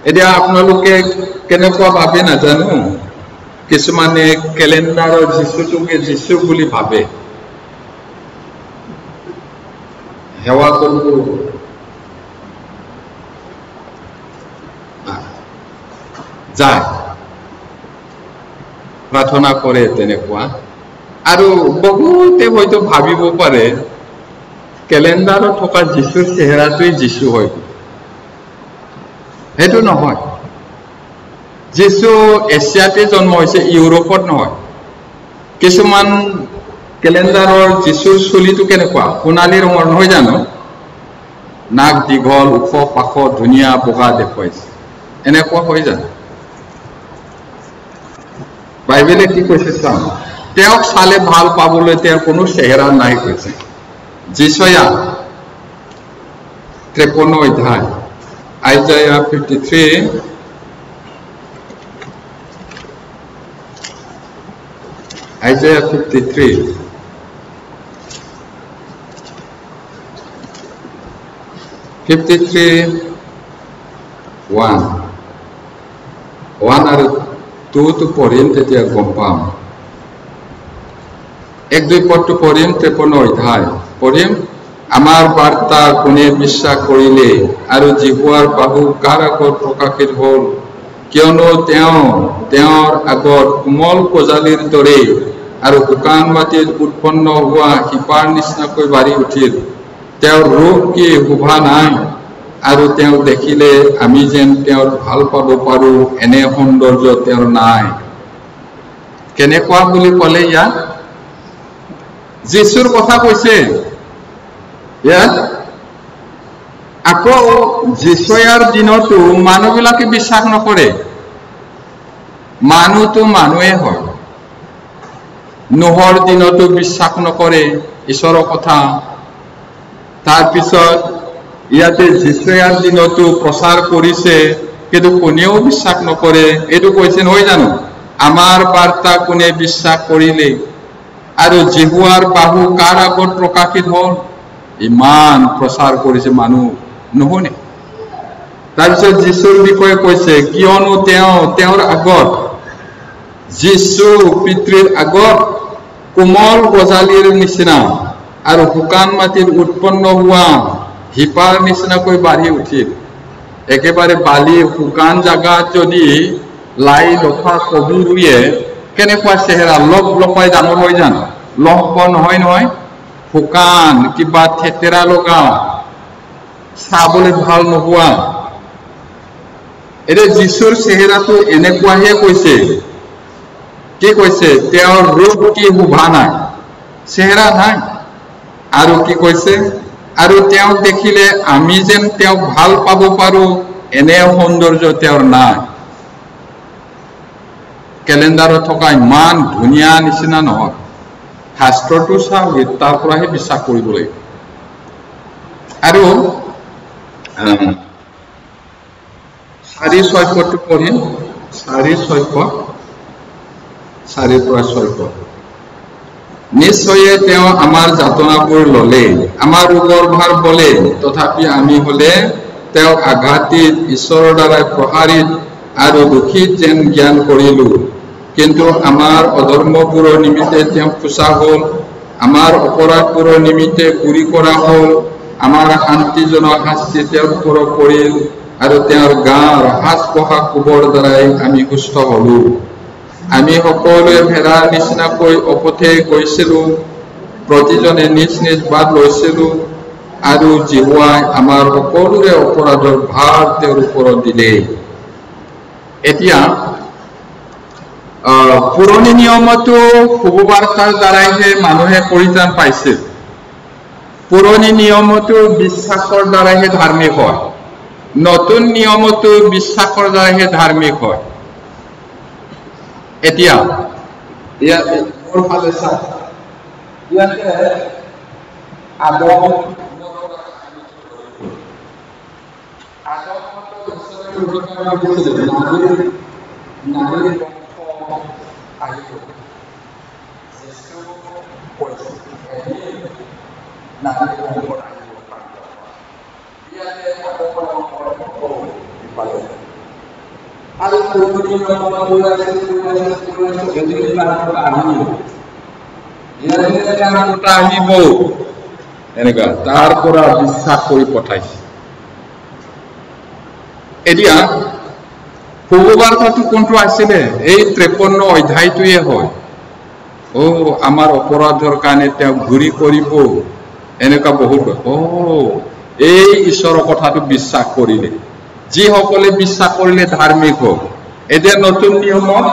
এতিয়া আপোনালোকে কেনেকুৱা ভাবে নাজানো কিছুমানে কেলেণ্ডাৰৰ যীশুটোকে যীশু বুলি ভাবে সেৱা কৰিব যায় প্ৰাৰ্থনা কৰে তেনেকুৱা আৰু বহুতে হয়তো ভাবিব পাৰে কেলেণ্ডাৰত থকা যীশুৰ চেহেৰাটোই যীশু হয় সেইটো নহয় যীশু এছিয়াতে জন্ম হৈছে ইউৰোপত নহয় কিছুমান কেলেণ্ডাৰৰ যীশুৰ চুলিটো কেনেকুৱা সোণালী ৰঙৰ নহয় জানো নাক দীঘল ওখ পাখ ধুনীয়া বগা দেখুৱাইছে এনেকুৱা হৈ জানো বাইবেলে কি কৈছে চাওঁ তেওঁক চালে ভাল পাবলৈ তেওঁৰ কোনো চেহেৰা নাই কৈছে যিশয়া 53 অধ্যায় আইজায়া 53 আইজায়া 1 আৰু 2 to পঢ়িম তেতিয়া গম পাম 1-2 পদটো পঢ়িম 53 অধ্যায় পঢ়িম আমাৰ বাৰ্তা কোনে বিশ্বাস কৰিলে আৰু জিহুৱাৰ বাহু কাৰ আগত প্ৰকাশিত হ'ল কিয়নো তেওঁৰ আগত কোমল কজালিৰ দৰে আৰু শুকান মাটিত উৎপন্ন হোৱা শিপাৰ নিচিনাকৈ বাঢ়ি উঠিল তেওঁৰ ৰূপ কি শোভা নাই আৰু তেওঁ দেখিলে আমি যেন তেওঁৰ ভাল পাব পাৰো এনে সৌন্দৰ্য তেওঁৰ নাই কেনেকুৱা বুলি ক'লে ইয়াত যীশুৰ কথা কৈছে ইয়াত আকৌ যীশুৰ দিনতো মানুহবিলাকে বিশ্বাস নকৰে মানুহটো মানুহে হয় নোহৰ দিনতো বিশ্বাস নকৰে ঈশ্বৰৰ কথা তাৰ পিছত ইয়াতে যীশুৰ দিনতো প্ৰচাৰ কৰিছে কিন্তু কোনেও বিশ্বাস নকৰে এইটো কৈছে নহয় জানো আমাৰ বাৰ্তা কোনে বিশ্বাস কৰিলে আৰু জিহুৱাৰ বাহু কাৰ আগত প্ৰকাশিত হ'ল ইমান প্ৰচাৰ কৰিছে মানুহ নুশুনে তাৰপিছত যীশুৰ বিষয়ে কৈছে কিয়নো তেওঁৰ আগত যীশু পিতৃৰ আগত কোমল গজালিৰ নিচিনা আৰু শুকান মাটিৰ উৎপন্ন হোৱা হিপাৰ নিচিনাকৈ বাঢ়ি উঠিল একেবাৰে বালি শুকান জাগাত যদি লাই লফা কবি ৰুয়ে কেনেকুৱা চেহেৰা লপ লপাই ডাঙৰ হৈ যান লহপ নহয় শুকান কিবা থেতেৰা লগা চাবলৈ ভাল নোহোৱা এতিয়া যীশুৰ চেহেৰাটো এনেকুৱাহে কৈছে কি কৈছে তেওঁৰ ৰূপ কি শোভা নাই চেহেৰা নাই আৰু কি কৈছে আৰু তেওঁক দেখিলে আমি যেন তেওঁক ভাল পাব পাৰো এনে সৌন্দৰ্য তেওঁৰ নাই কেলেণ্ডাৰত থকা ইমান ধুনীয়া নিচিনা নহয় শাস্ত্ৰটো চাওক তাৰ পৰাহে বিশ্বাস কৰিব লাগিব আৰু 4:6টো পঢ়িম 4:6 নিশ্চয়ে তেওঁ আমাৰ যাতনাবোৰ ললে আমাৰ ৰোগৰ ভাৰ বলে তথাপি আমি হলে তেওঁক আঘাতিত ঈশ্বৰৰ দ্বাৰা প্ৰহাৰিত আৰু দুখিত যেন জ্ঞান কৰিলো কিন্তু আমাৰ অধৰ্মবোৰৰ নিমিত্তে তেওঁ খোচা হ'ল আমাৰ অপৰাধবোৰৰ নিমিত্তে গুৰি কৰা হ'ল আমাৰ শান্তিজনক শাস্তি তেওঁৰ ওপৰত পৰিল আৰু তেওঁৰ গাৰ হাত পহা কোবৰ দ্বাৰাই আমি সুস্থ হলো আমি সকলোৱে ভেড়াৰ নিচিনাকৈ অপথে গৈছিলো প্ৰতিজনে নিজ নিজ বাট লৈছিলো আৰু জিহুৱাই আমাৰ সকলোৰে অপৰাধৰ ভাৰ তেওঁৰ ওপৰত দিলে এতিয়া পুৰণি নিয়মতো শুভবাৰ্তাৰ দ্বাৰাইহে মানুহে পৰিত্ৰাণ পাইছিল পুৰণি নিয়মতো বিশ্বাসৰ দ্বাৰাইহে ধাৰ্মিক হয় নতুন নিয়মতো বিশ্বাসৰ দ্বাৰাইহে ধাৰ্মিক হয় এতিয়া ইয়াতে মোৰ ফালে চাওক ইয়াতে এনেকা তাৰ পৰা বিশ্বাস কৰি পঠাইছে এতিয়া শুভবাৰ্তাটো কোনটো আছিলে এই 53 অধ্যায়টোৱে হয় আমাৰ অপৰাধৰ কাৰণে তেওঁ ঘূৰি কৰিব এনেকা বহুত এই ঈশ্বৰৰ কথাটো বিশ্বাস কৰিলে যিসকলে বিশ্বাস কৰিলে ধাৰ্মিক হ'ল এতিয়া নতুন নিয়মত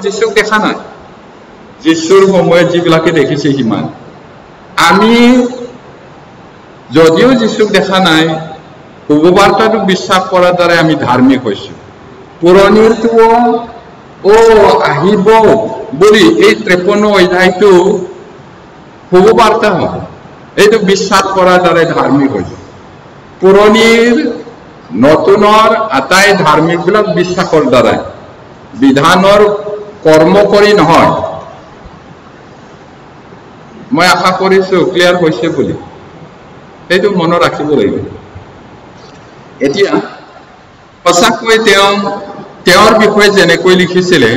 যীশুক দেখা নাই যীশুৰ সময়ত যিবিলাকে দেখিছে সিমান আমি যদিও যীশুক দেখা নাই শুভবাৰ্তাটো বিশ্বাস কৰাৰ দ্বাৰা আমি ধাৰ্মিক হৈছো পুৰণিৰটো আহিব বুলি এই 53 অধ্যায়টো শুভবাৰ্তা হয় এইটো বিশ্বাস কৰাৰ দ্বাৰা ধাৰ্মিক হৈছো পুৰণিৰ নতুনৰ আটাই ধাৰ্মিক বিলাক বিশ্বাসৰ দ্বাৰা বিধানৰ কৰ্ম কৰি নহয় মই আশা কৰিছো ক্লিয়াৰ হৈছে বুলি এইটো মনত ৰাখিব লাগিব এতিয়া সঁচাকৈ তেওঁৰ বিষয়ে যেনেকৈ লিখিছিলে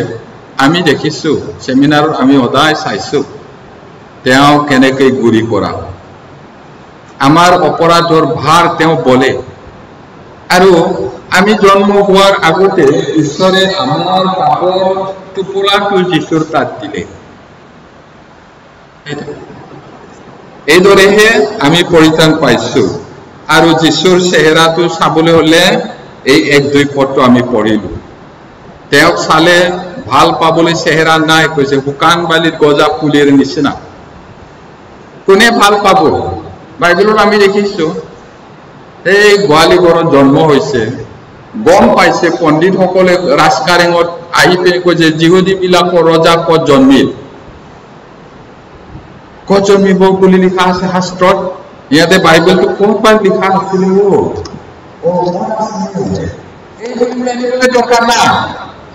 আমি দেখিছো সেমিনাৰত আমি সদায় চাইছো তেওঁ কেনেকৈ গুৰি কৰা আমাৰ অপৰাধৰ ভাৰ তেওঁ বলে আৰু আমি জন্ম হোৱাৰ আগতে ঈশ্বৰে আমাৰ পাপৰ টুকুৰাটো যীশুৰ তাত দিলে এইদৰেহে আমি পৰিত্ৰাণ পাইছো আৰু যীশুৰ চেহেৰাটো চাবলৈ হলে এই 1-2 পদটো আমি পঢ়িলো তেওঁক চালে ভাল পাবলৈ চেহেৰা নাই কৈছে শুকান বালিত গজা ফুলেৰ নিচিনা কোনে ভাল পাব বাইবেলত আমি দেখিছো এই গোৱালিঘৰত জন্ম হৈছে গম পাইছে পণ্ডিত সকলে ৰাজকাৰেঙত আহি পেনে কৈছে জিহুদী বিলাকৰ ৰজা ক'ত জন্মিল ক'ত জন্মিব বুলি লিখা আছে শাস্ত্ৰত ইয়াতে বাইবেলটো ক'ত লিখা আছিল এই বুলি দৰকাৰ নাই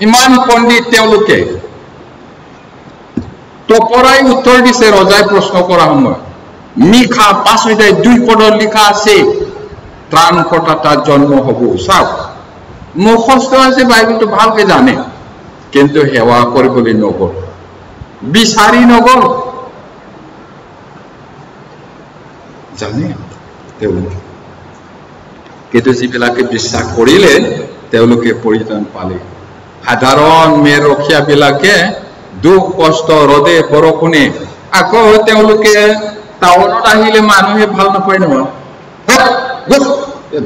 ইমান পণ্ডিত তেওঁলোকে তপৰাই উত্তৰ দিছে ৰজাই প্ৰশ্ন কৰা সময় মিখা 5:2 পদত লিখা আছে ত্ৰাণকৰ্তা জন্ম হ'ব চাওক মুখস্থ আছে বাইবেলটো ভালকে জানে কিন্তু সেৱা কৰিবলৈ নগ'ল বিচাৰি নগ'ল জানে তেওঁলোকে কিন্তু যিবিলাকে বিশ্বাস কৰিলে তেওঁলোকে পৰিত্ৰাণ পালে সাধাৰণ মেৰখীয়া বিলাকে দুখ কষ্ট ৰদে বৰষুণে আকৌ তেওঁলোকে টাউনত আহিলে মানুহে ভাল নাপায় নহয়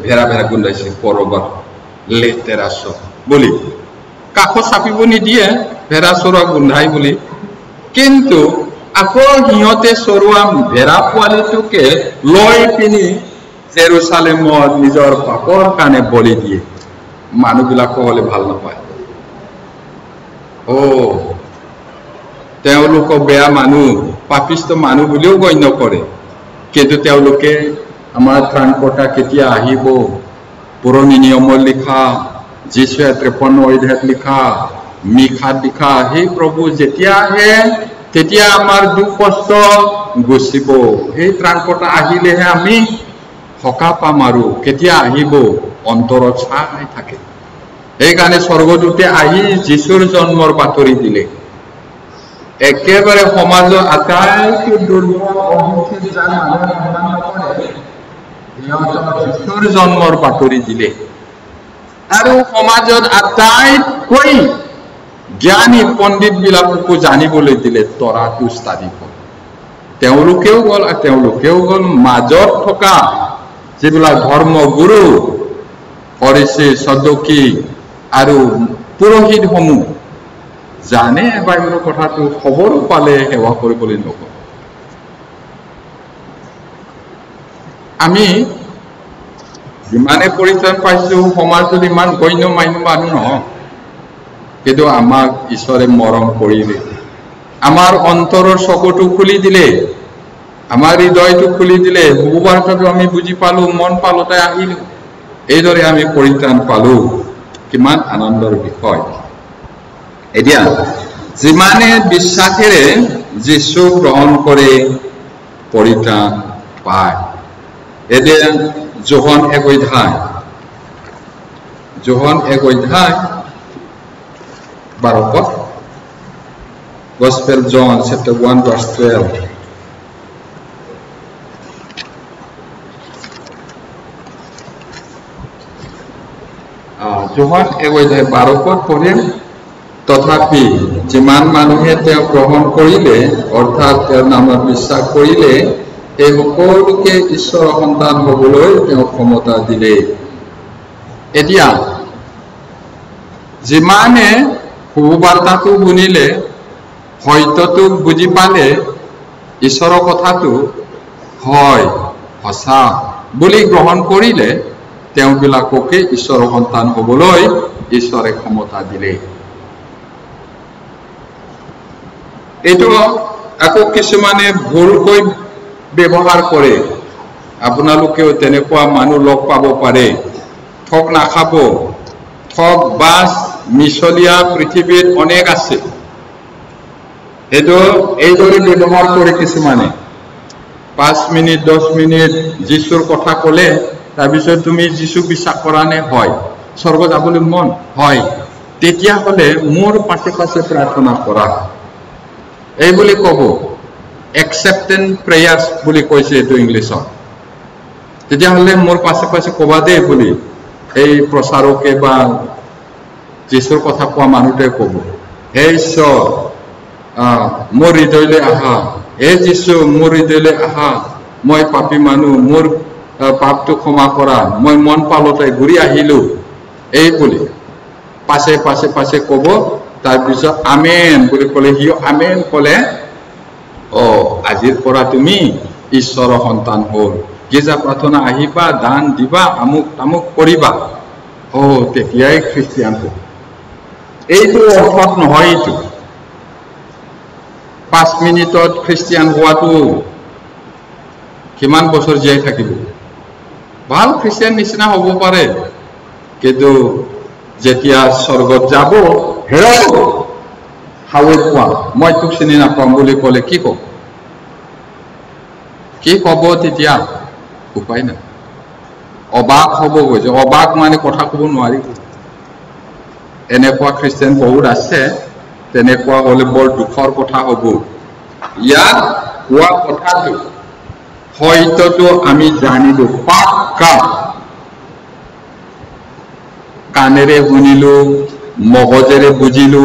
ভেৰা ভেৰা গোন্ধাইছে কৰবাত লেতেৰা চব বুলি কাষ চাপিব নিদিয়ে ভেৰা চৰোৱা গোন্ধাই বুলি কিন্তু আকৌ সিহঁতে চৰোৱা ভেৰা পোৱালিটোকে লৈ পিনি জেৰুচালেমত নিজৰ পাপৰ কাৰণে বলি দিয়ে মানুহবিলাক হ'লে ভাল নাপায় তেওঁলোকক বেয়া মানুহ পাপিষ্ট মানুহ বুলিও গণ্য কৰে কিন্তু তেওঁলোকে আমাৰ ত্ৰাণকৰ্তা কেতিয়া আহিব পুৰণি নিয়মত লিখা যীশুৱে 53 অধ্যায়ত লিখা মিখাত লিখা সেই প্ৰভু যেতিয়া আহে তেতিয়া আমাৰ দুখ কষ্ট গুচিব সেই ত্ৰাণকৰ্তা আহিলেহে আমি সকাহ পাম আৰু কেতিয়া আহিব অন্তৰত চাই থাকে সেইকাৰণে স্বৰ্গদূতে আহি যীশুৰ জন্মৰ বাতৰি দিলে একেবাৰে সমাজৰ আটাইতকৈ দুৰ্বল অহিংসিত যাৰ মানুহে সন্মান নকৰে যীশুৰ জন্মৰ বাতৰি দিলে আৰু সমাজত আটাইতকৈ জ্ঞানী পণ্ডিত বিলাককো জানিবলৈ দিলে তৰাটো স্থাপিত তেওঁলোকেও গ'ল মাজত থকা যিবিলাক ধৰ্মগুৰু ফৰিচী সদুকী আৰু পুৰোহিত সমূহ জানে বাইবেলৰ কথাটো খবৰ পালে সেৱা কৰিবলৈ নগ'ল আমি যিমানে পৰিত্ৰাণ পাইছো সমাজত ইমান গণ্য মান্য মানুহ নহয় কিন্তু আমাক ঈশ্বৰে মৰম কৰিলে আমাৰ অন্তৰৰ চকুটো খুলি দিলে আমাৰ হৃদয়টো খুলি দিলে সুবাৰ্তাটো আমি বুজি পালো মন পালতে আহিলো এইদৰে আমি পৰিত্ৰাণ পালো কিমান আনন্দৰ বিষয় এতিয়া যিমানে বিশ্বাসেৰে যীশু গ্ৰহণ কৰে পৰিত্ৰাণ পায় এতিয়া যোহন 1 অধ্যায় 12 পদ Gospel John chapter 1 verse 12 যোহন 1 অধ্যায় 12 পদ পঢ়িম তথাপি যিমান মানুহে তেওঁ গ্ৰহণ কৰিলে অৰ্থাৎ তেওঁৰ নামত বিশ্বাস কৰিলে এই সকলোকে ঈশ্বৰৰ সন্তান হ'বলৈ তেওঁ ক্ষমতা দিলে এতিয়া যিমানে সুবাৰ্তাটো শুনিলে সত্যটো বুজি পালে ঈশ্বৰৰ কথাটো হয় সঁচা বুলি গ্ৰহণ কৰিলে তেওঁবিলাককে ঈশ্বৰৰ সন্তান হ'বলৈ ঈশ্বৰে ক্ষমতা দিলে এইটো আকৌ কিছুমানে ভুলকৈ ব্যৱহাৰ কৰে আপোনালোকেও তেনেকুৱা মানুহ লগ পাব পাৰে ঠক নাখাব ঠক বাস মিছলীয়া পৃথিৱীত অনেক আছে এইদৰে ব্যৱহাৰ কৰে কিছুমানে 5 মিনিট 10 মিনিট যীশুৰ কথা ক'লে তাৰপিছত তুমি যীশু বিশ্বাস কৰা নে হয় স্বৰ্গ যাবলৈ মন হয় তেতিয়াহ'লে মোৰ পাছে পাছে প্ৰাৰ্থনা কৰা এই বুলি ক'ব acceptance prayers বুলি কৈছে এইটো ইংলিছত তেতিয়াহ'লে মোৰ পাছে পাছে ক'বা দে বুলি এই প্ৰচাৰকে বা যীশুৰ কথা কোৱা মানুহটোৱে ক'ব হে ঈশ্বৰ মোৰ হৃদয়লৈ আহা হে যীশু মোৰ হৃদয়লৈ আহা মই পাপী মানুহ মোৰ পাপটো ক্ষমা কৰা মই মন পালতে ঘূৰি আহিলো এই বুলি পাছে পাছে পাছে ক'ব তাৰপিছত আমেন বুলি ক'লে সি আমেন ক'লে আজিৰ পৰা তুমি ঈশ্বৰৰ সন্তান হ'ল গীৰ্জা প্ৰাৰ্থনা আহিবা দান দিবা আমুক তামুক কৰিবা তেতিয়াই খ্ৰীষ্টিয়ান হ'ব এইটো অৰ্থত নহয় এইটো 5 মিনিটত খ্ৰীষ্টিয়ান হোৱাটো কিমান বছৰ জীয়াই থাকিব ভাল খ্ৰীষ্টিয়ান নিচিনা হ'ব পাৰে কিন্তু যেতিয়া স্বৰ্গত যাব হেৰাব হাৱে কোৱা মই তোক চিনি নাপাম বুলি ক'লে কি ক'ব তেতিয়া উপায় নাই অবাক হ'ব গৈছে অবাক মানে কথা ক'ব নোৱাৰিব এনেকুৱা খ্ৰীষ্টিয়ান বহুত আছে তেনেকুৱা হ'লে বৰ দুখৰ কথা হ'ব ইয়াত কোৱা কথাটো হয়তো আমি জানিলো পাক্কা কাণেৰে শুনিলো মগজেৰে বুজিলো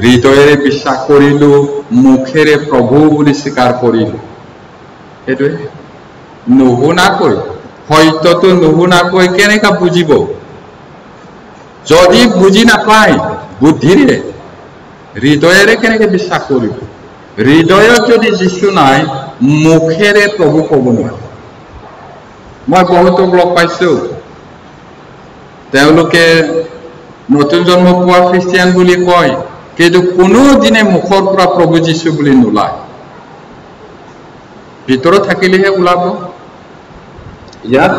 হৃদয়েৰে বিশ্বাস কৰিলো মুখেৰে প্ৰভু বুলি স্বীকাৰ কৰিলো এইটোৱে নুশুনাকৈ হয়তো নুশুনাকৈ কেনেকা বুজিব যদি বুজি নাপায় বুদ্ধিৰে হৃদয়েৰে কেনেকে বিশ্বাস কৰিব হৃদয়ত যদি যিশু নাই মুখেৰে প্ৰভু ক'ব নোৱাৰে মই বহুতক লগ পাইছো তেওঁলোকে নতুন জন্ম পোৱা খ্ৰীষ্টিয়ান বুলি কয় কিন্তু কোনো দিনে মুখৰ পৰা প্ৰভু যীশু বুলি নোলায় ভিতৰত থাকিলেহে ওলাব ইয়াত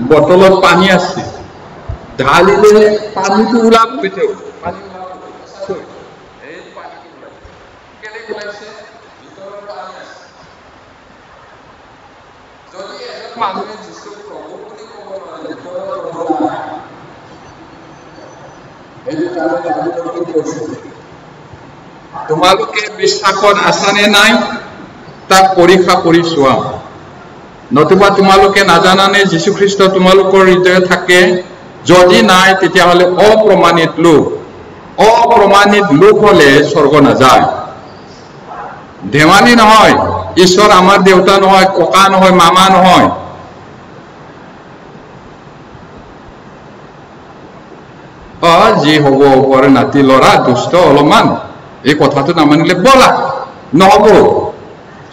বটলত পানী আছে ঢালিলে পানীটো ওলাব ভিতৰত পানী মানুহে যিশু প্ৰভু বুলি ক'ব নোৱাৰে তোমালোকে বিশ্বাসত আছানে নাই তাক পৰীক্ষা কৰি চোৱা নতুবা তোমালোকে নাজানানে যীশু খ্ৰীষ্ট তোমালোকৰ হৃদয়ত থাকে যদি নাই তেতিয়াহ'লে অপ্ৰমাণিত লোক হ'লে স্বৰ্গ নাযায় ধেমালি নহয় ঈশ্বৰ আমাৰ দেউতা নহয় ককা নহয় মামা নহয় যি হ'ব ওপৰে নাতি ল'ৰা দুষ্ট অলপমান এই কথাটো নামানিলে বলা নহ'ব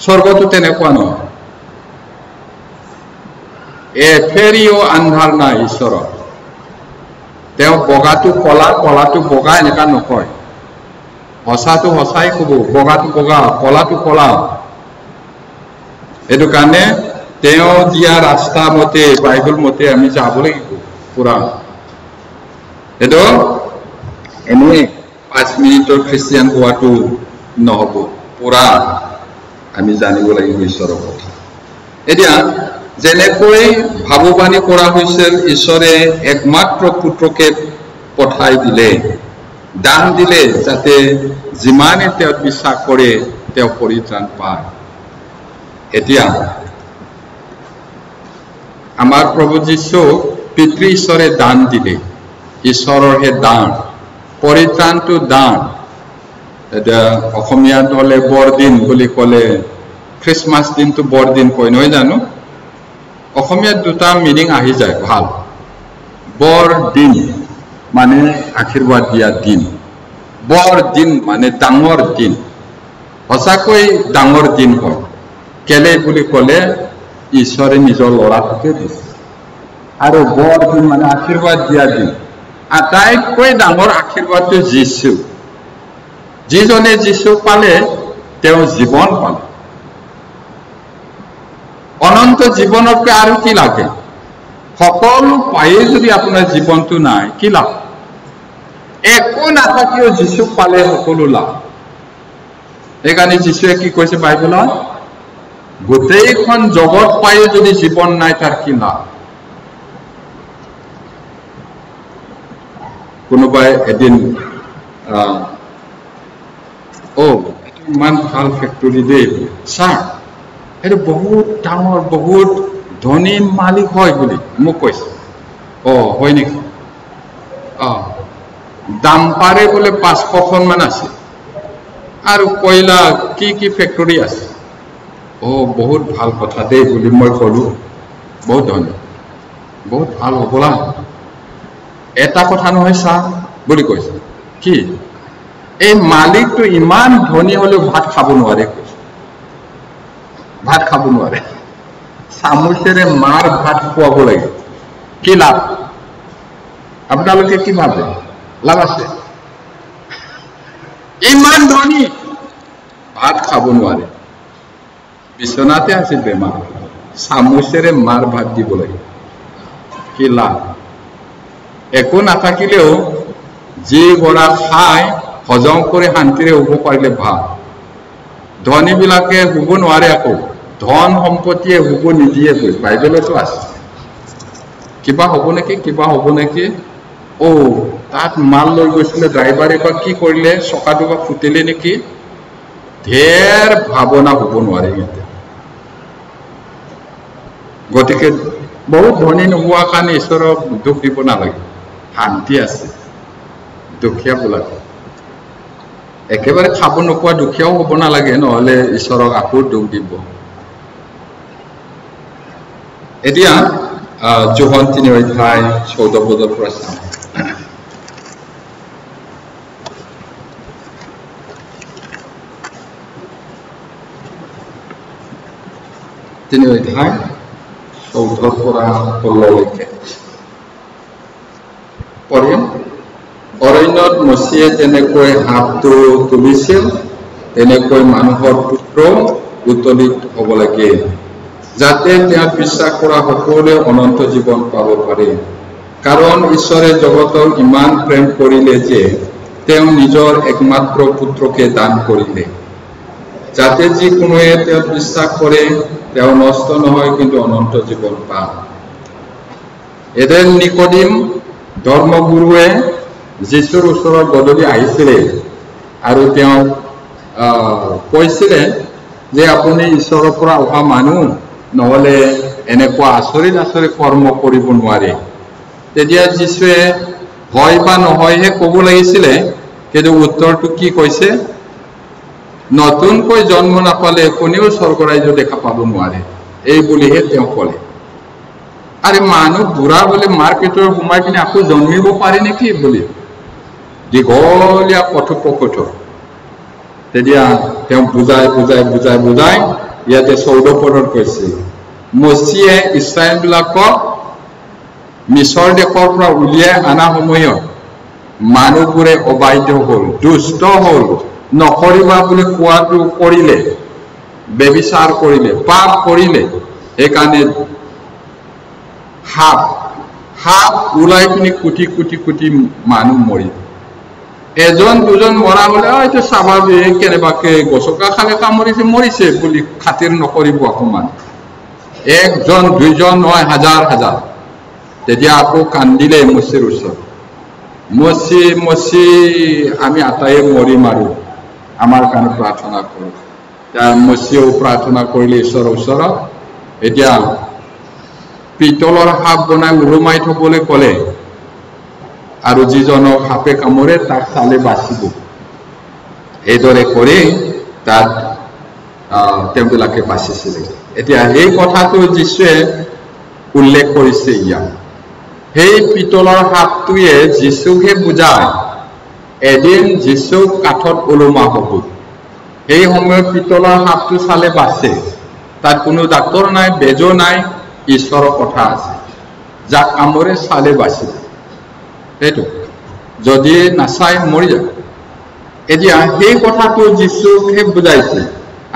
স্বৰ্গটো তেনেকুৱা নহয় এফেৰিও আন্ধাৰ নাই ঈশ্বৰত তেওঁ বগাটো কলা কলাটো বগা এনেকা নকয় সঁচাটো সঁচাই ক'ব বগাটো বগা কলাটো কলা এইটো কাৰণে তেওঁ দিয়া ৰাস্তা মতে বাইবেল মতে আমি যাব লাগিব পুৰা এইটো এনে 5 মিনিটৰ খ্ৰীষ্টিয়ান হোৱাটো নহ'ব পুৰা আমি জানিব লাগিব ঈশ্বৰৰ কথা এতিয়া যেনেকৈ ভাৱবাণী কৰা হৈছিল ঈশ্বৰে একমাত্ৰ পুত্ৰকে পঠাই দিলে দান দিলে যাতে যিমানে তেওঁ বিশ্বাস কৰে তেওঁ পৰিত্ৰাণ পায় এতিয়া আমাৰ প্ৰভু যীশু পিতৃ ঈশ্বৰে দান দিলে ঈশ্বৰৰহে দান পৰিত্ৰাণটো দান এটা অসমীয়াত হ'লে বৰদিন বুলি ক'লে খ্ৰীষ্টমাছ দিনটো বৰদিন কয় নহয় জানো অসমীয়াত দুটা মিনিং আহি যায় ভাল বৰদিন মানে আশীৰ্বাদ দিয়া দিন বৰদিন মানে ডাঙৰ দিন সঁচাকৈ ডাঙৰ দিন হয় কেলে বুলি ক'লে ঈশ্বৰে নিজৰ ল'ৰাটোকে দিছে আৰু বৰদিন মানে আশীৰ্বাদ দিয়া দিন আটাইতকৈ ডাঙৰ আশীৰ্বাদটো যীশু যিজনে যীশু পালে তেওঁ জীৱন পালে অনন্ত জীৱনতকৈ আৰু কি লাগে সকলো পায়ে যদি আপোনাৰ জীৱনটো নাই কি লাভ একো নাথাকিও যীশুক পালে সকলো লাভ সেইকাৰণে যীশুৱে কি কৈছে বাইবেলত গোটেইখন জগত পায়ে যদি জীৱন নাই তাৰ কি লাভ কোনোবাই এদিন ইমান ভাল ফেক্টৰী দেই ছাৰ এইটো বহুত ডাঙৰ বহুত ধনী মালিক হয় বুলি মোক কৈছে হয় নেকি দাম্পাৰে বোলে 500খন মান আছে আৰু কয়লা কি ফেক্টৰী আছে বহুত ভাল কথা দেই বুলি মই ক'লো বহুত ধন্যবাদ বহুত ভাল হ'বলা এটা কথা নহয় চা বুলি কৈছে কি এই মালিকটো ইমান ধনী হলেও ভাত খাব নোৱাৰে কৈছে ভাত খাব নোৱাৰে চামুচেৰে মাৰ ভাত খুৱাব লাগে কি লাভ আপোনালোকে কি ভাবে লাভ আছে ইমান ধনী ভাত খাব নোৱাৰে বিছনাতে আছে বেমাৰ চামুচেৰে মাৰ ভাত দিব লাগে কি লাভ একো নাথাকিলেও যি গৰা খাই হজম কৰি শান্তিৰে শুব পাৰিলে ভাল ধনী বিলাকে শুব নোৱাৰে আকৌ ধন সম্পত্তিয়ে শুব নিদিয়ে বাইবেলতো আছে কিবা হ'ব নেকি ও তাত মাল লৈ গৈছিলে ড্ৰাইভাৰে বা কি কৰিলে চকাটো বা ফুটিলে নেকি ঢেৰ ভাৱনা হ'ব নোৱাৰে গতিকে বহুত ধনী নোহোৱা কাৰণে ঈশ্বৰক দুখ দিব নালাগে শান্তি আছে দুখীয়া বোলাক একেবাৰে খাব নোপোৱা দুখীয়াও হ'ব নালাগে নহলে ঈশ্বৰক আকৌ দুখ দিব এতিয়া যোহন 3 অধ্যায় 14 পদৰ পৰা চাওঁ তিনি অধ্যায় 14 পৰা 16 লৈকে পঢ়িম অৰণ্যত মচিয়ে যেনেকৈ হাতটো তুলিছিল তেনেকৈ মানুহৰ পুত্ৰ উত্তলিত হ'ব লাগে যাতে তেওঁ বিশ্বাস কৰা সকলোৱে অনন্ত জীৱন পাব পাৰে কাৰণ ঈশ্বৰে জগতক ইমান প্ৰেম কৰিলে যে তেওঁ নিজৰ একমাত্ৰ পুত্ৰকে দান কৰিলে যাতে যিকোনোৱে তেওঁ বিশ্বাস কৰে তেওঁ নষ্ট নহয় কিন্তু অনন্ত জীৱন পায় এদিন নিকোডিম ধৰ্মগুৰুৱে যীশুৰ ওচৰত গধূলি আহিছিলে আৰু তেওঁ কৈছিলে যে আপুনি ঈশ্বৰৰ পৰা অহা মানুহ নহলে এনেকুৱা আচৰিত কৰ্ম কৰিব নোৱাৰে তেতিয়া যীশুৱে হয় বা নহয়হে ক'ব লাগিছিলে কিন্তু উত্তৰটো কি কৈছে নতুনকৈ জন্ম নাপালে কোনেও স্বৰ্গ ৰাজ্য দেখা পাব নোৱাৰে এই বুলিহে তেওঁ ক'লে আৰে মানুহ বুঢ়া বোলে মাৰ পেটৰ সোমাই কিনে আকৌ জন্মিব পাৰে নেকি বুলি দীঘলীয়া কথোপকথন তেতিয়া তেওঁ বুজাই ইয়াতে 14 পদত কৈছে মচিয়ে ইছৰাইল বিলাকক মিছৰ দেশৰ পৰা উলিয়াই অনা সময়ত মানুহবোৰে অবাধ্য হ'ল দুষ্ট হ'ল নকৰিবা বুলি কোৱাটো কৰিলে বেবিচাৰ কৰিলে পাপ কৰিলে সেইকাৰণে সাপ ওলাই পিনি কোটি মানুহ মৰিল এজন দুজন মৰা হলে এইটো স্বাভাৱিক কেনেবাকে গছকা খালে মৰিছে বুলি খাতিৰ নকৰিব অকমান একজন দুইজন নহয় হাজাৰ তেতিয়া আকৌ কান্দিলে মচিৰ ওচৰত মচি আমি আটায়ে মৰিম আৰু আমাৰ কাৰণে প্ৰাৰ্থনা কৰোঁ মচিয়েও প্ৰাৰ্থনা কৰিলে ঈশ্বৰৰ ওচৰত এতিয়া পিতলৰ সাপ বনাই উৰুমাই থবলৈ ক'লে আৰু যিজনক সাপে কামোৰে তাক চালে বাচিব এইদৰে কৰি তাত তেওঁবিলাকে বাচিছিলে এতিয়া এই কথাটো যীশুৱে উল্লেখ কৰিছে ইয়াত সেই পিতলৰ সাপটোৱে যীশুকহে বুজায় এদিন যীশু কাঠত ওলোমা হ'ব এই সময়ত পিতলৰ সাপটো চালে বাচে তাত কোনো ডাক্তৰ নাই বেজো নাই ঈশ্বৰৰ কথা আছে যাক কামোৰে চালে বাচিব সেইটো যদি নাচাই মৰি যাব এতিয়া সেই কথাটো যীশুকহে বুজাইছে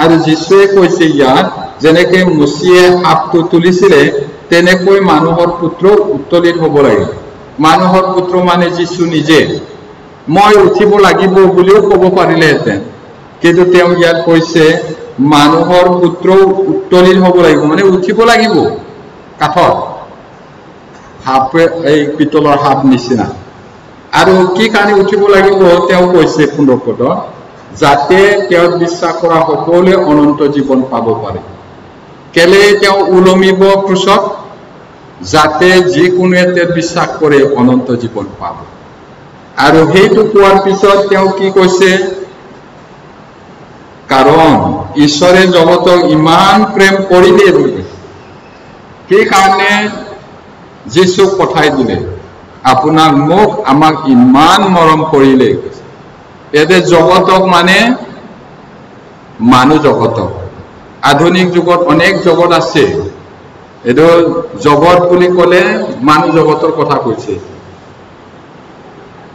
আৰু যীশুৱে কৈছে ইয়াত যেনেকে মচিয়ে সাপটো তুলিছিলে তেনেকৈ মানুহৰ পুত্ৰ উত্তলিত হ'ব লাগে মানুহৰ পুত্ৰ মানে যীশু নিজে মই উঠিব লাগিব বুলিও ক'ব পাৰিলেহেঁতেন কিন্তু তেওঁ ইয়াত কৈছে মানুহৰ পুত্ৰ উত্তলিত হ'ব লাগিব মানে উঠিব লাগিব কাঠত সাপে এই পিতলৰ সাপ নিচিনা আৰু কি কাৰণে উঠিব লাগিব তেওঁ কৈছে 15 পদত যাতে তেওঁ বিশ্বাস কৰা সকলোৱে অনন্ত জীৱন পাব পাৰে কেলে তেওঁ উলমিব ক্ৰুচত যাতে যিকোনোৱে তেওঁ বিশ্বাস কৰে অনন্ত জীৱন পাব আৰু সেইটো কোৱাৰ পিছত তেওঁ কি কৈছে কাৰণ ঈশ্বৰে জগতক ইমান প্ৰেম কৰিলে বুলি কৈছে সেই কাৰণে যীশুক পঠাই দিলে আপোনাক মোক আমাক ইমান মৰম কৰিলে এতে জগতক মানে মানুহ জগতক আধুনিক যুগত অনেক জগত আছে এটো জগত বুলি কলে মানুহ জগতৰ কথা কৈছে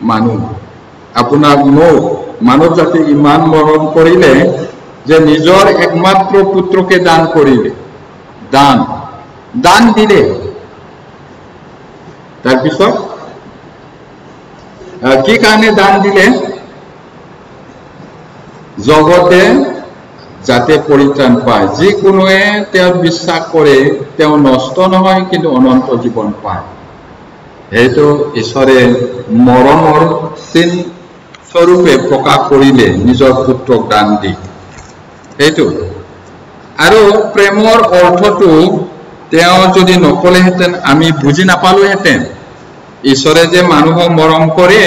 মানুহ আপোনাক মোক মানৱ জাতি ইমান মৰম কৰিলে যে নিজৰ একমাত্ৰ পুত্ৰকে দান কৰিলে দান দিলে তাৰ পিছত কি কাৰণে দান দিলে জগতে যাতে পৰিত্ৰাণ পায় যিকোনোৱে তেওঁ বিশ্বাস কৰে তেওঁ নষ্ট নহয় কিন্তু অনন্ত জীৱন পায় এইটো ঈশ্বৰে মৰমৰ চিন স্বৰূপে প্ৰকাশ কৰিলে নিজৰ পুত্ৰক দান দি এইটো আৰু প্ৰেমৰ অৰ্থটো তেওঁ যদি নকলেহেঁতেন আমি বুজি নাপালোহেঁতেন ঈশ্বৰে যে মানুহক মৰম কৰে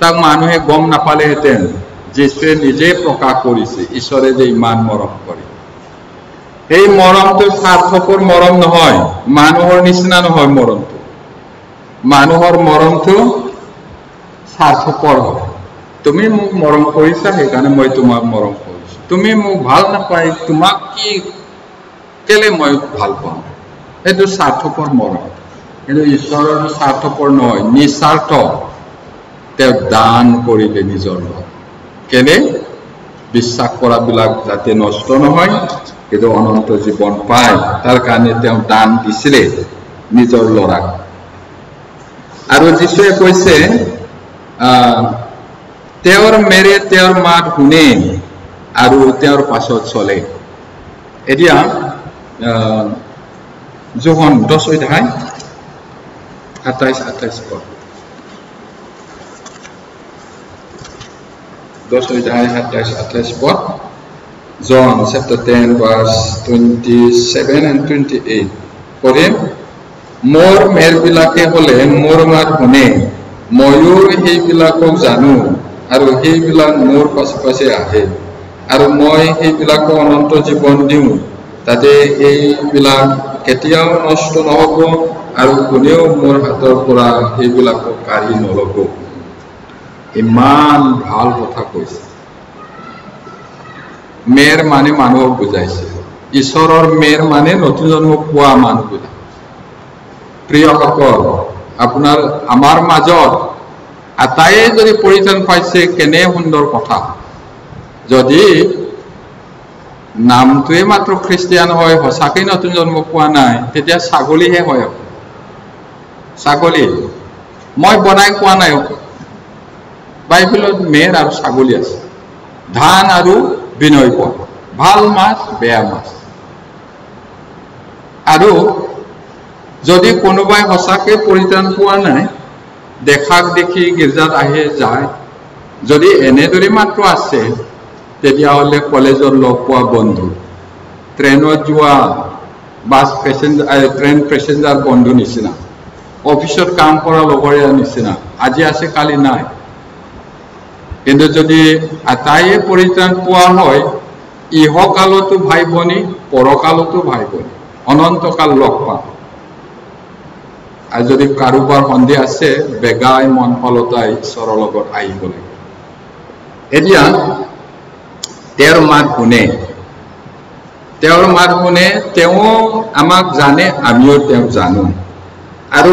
তাক মানুহে গম নাপালেহেঁতেন যিশুৱে নিজে প্ৰকাশ কৰিছে ঈশ্বৰে যে ইমান মৰম কৰে এই মৰমটো স্বাৰ্থপৰ মৰম নহয় মানুহৰ নিচিনা নহয় মৰমটো মানুহৰ মৰমটো স্বাৰ্থপৰ হয় তুমি মোক মৰম কৰিছা সেইকাৰণে মই তোমাক মৰম কৰিছো তুমি মোক ভাল নাপাই তোমাক কি কেলে মই ভাল পাম এইটো স্বাৰ্থপৰ মৰম কিন্তু ঈশ্বৰৰ স্বাৰ্থপৰ নহয় নিস্বাৰ্থ তেওঁ দান কৰিলে নিজৰ লগত কেলে বিশ্বাস কৰাবিলাক যাতে নষ্ট নহয় কিন্তু অনন্ত জীৱন পায় তাৰ কাৰণে তেওঁ দান দিছিলে নিজৰ ল'ৰাক আৰু যিশুৱে কৈছে তেওঁৰ মেৰে তেওঁৰ মাত শুনে আৰু তেওঁৰ পাছত চলে এতিয়া যোহন 10 অধ্যায় 27-28 পদ 10 অধ্যায় 27-28 পদ John chapter 10 verse 27 and 28 পঢ়িম মোৰ মেৰবিলাকে হলে মোৰ মাত শুনে ময়ো সেইবিলাকক জানো আৰু সেইবিলাক মোৰ পাছে পাছে আহে আৰু মই সেইবিলাকক অনন্ত জীৱন দিওঁ তাতে সেইবিলাক কেতিয়াও নষ্ট নহব আৰু কোনেও মোৰ হাতৰ পৰা সেইবিলাকক কাঢ়ি নলব ইমান ভাল কথা কৈছে মেৰ মানে মানুহক বুজাইছে ঈশ্বৰৰ মেৰ মানে নতুন জন্ম পোৱা মানুহবিলাক প্ৰিয়সকল আপোনাৰ আমাৰ মাজত আটায়ে যদি পৰিত্ৰাণ পাইছে কেনে সুন্দৰ কথা যদি নামটোৱে মাত্ৰ খ্ৰীষ্টিয়ান হয় সঁচাকৈ নতুন জন্ম পোৱা নাই তেতিয়া ছাগলীহে হয় ছাগলী মই বনাই কোৱা নাই বাইবেলত মেৰ আৰু ছাগলী আছে ধান আৰু বিনয় পথ ভাল মাছ বেয়া মাছ আৰু যদি কোনোবাই সঁচাকৈ পৰিত্ৰাণ পোৱা নাই দেখাক দেখি গীৰ্জাত আহে যায় যদি এনেদৰে মাত্ৰ আছে তেতিয়াহ'লে কলেজত লগ পোৱা বন্ধু ট্ৰেইনত যোৱা বাছ পেচেঞ্জাৰ ট্ৰেইন পেচেঞ্জাৰ বন্ধু নিচিনা অফিসত কাম কৰা লগৰীয়া নিচিনা আজি আছে কালি নাই কিন্তু যদি আটায়ে পৰিত্ৰাণ পোৱা হয় ইহকালতো ভাই ভনী পৰকালতো ভাই ভনী অনন্তকাল লগ পাম আৰু যদি কাৰোবাৰ সন্দেহ আছে বেগাই মন ফলতাই ঈশ্বৰৰ লগত আহিব লাগিব এতিয়া তেওঁৰ মাত শুনে তেওঁ আমাক জানে আমিও তেওঁক জানো আৰু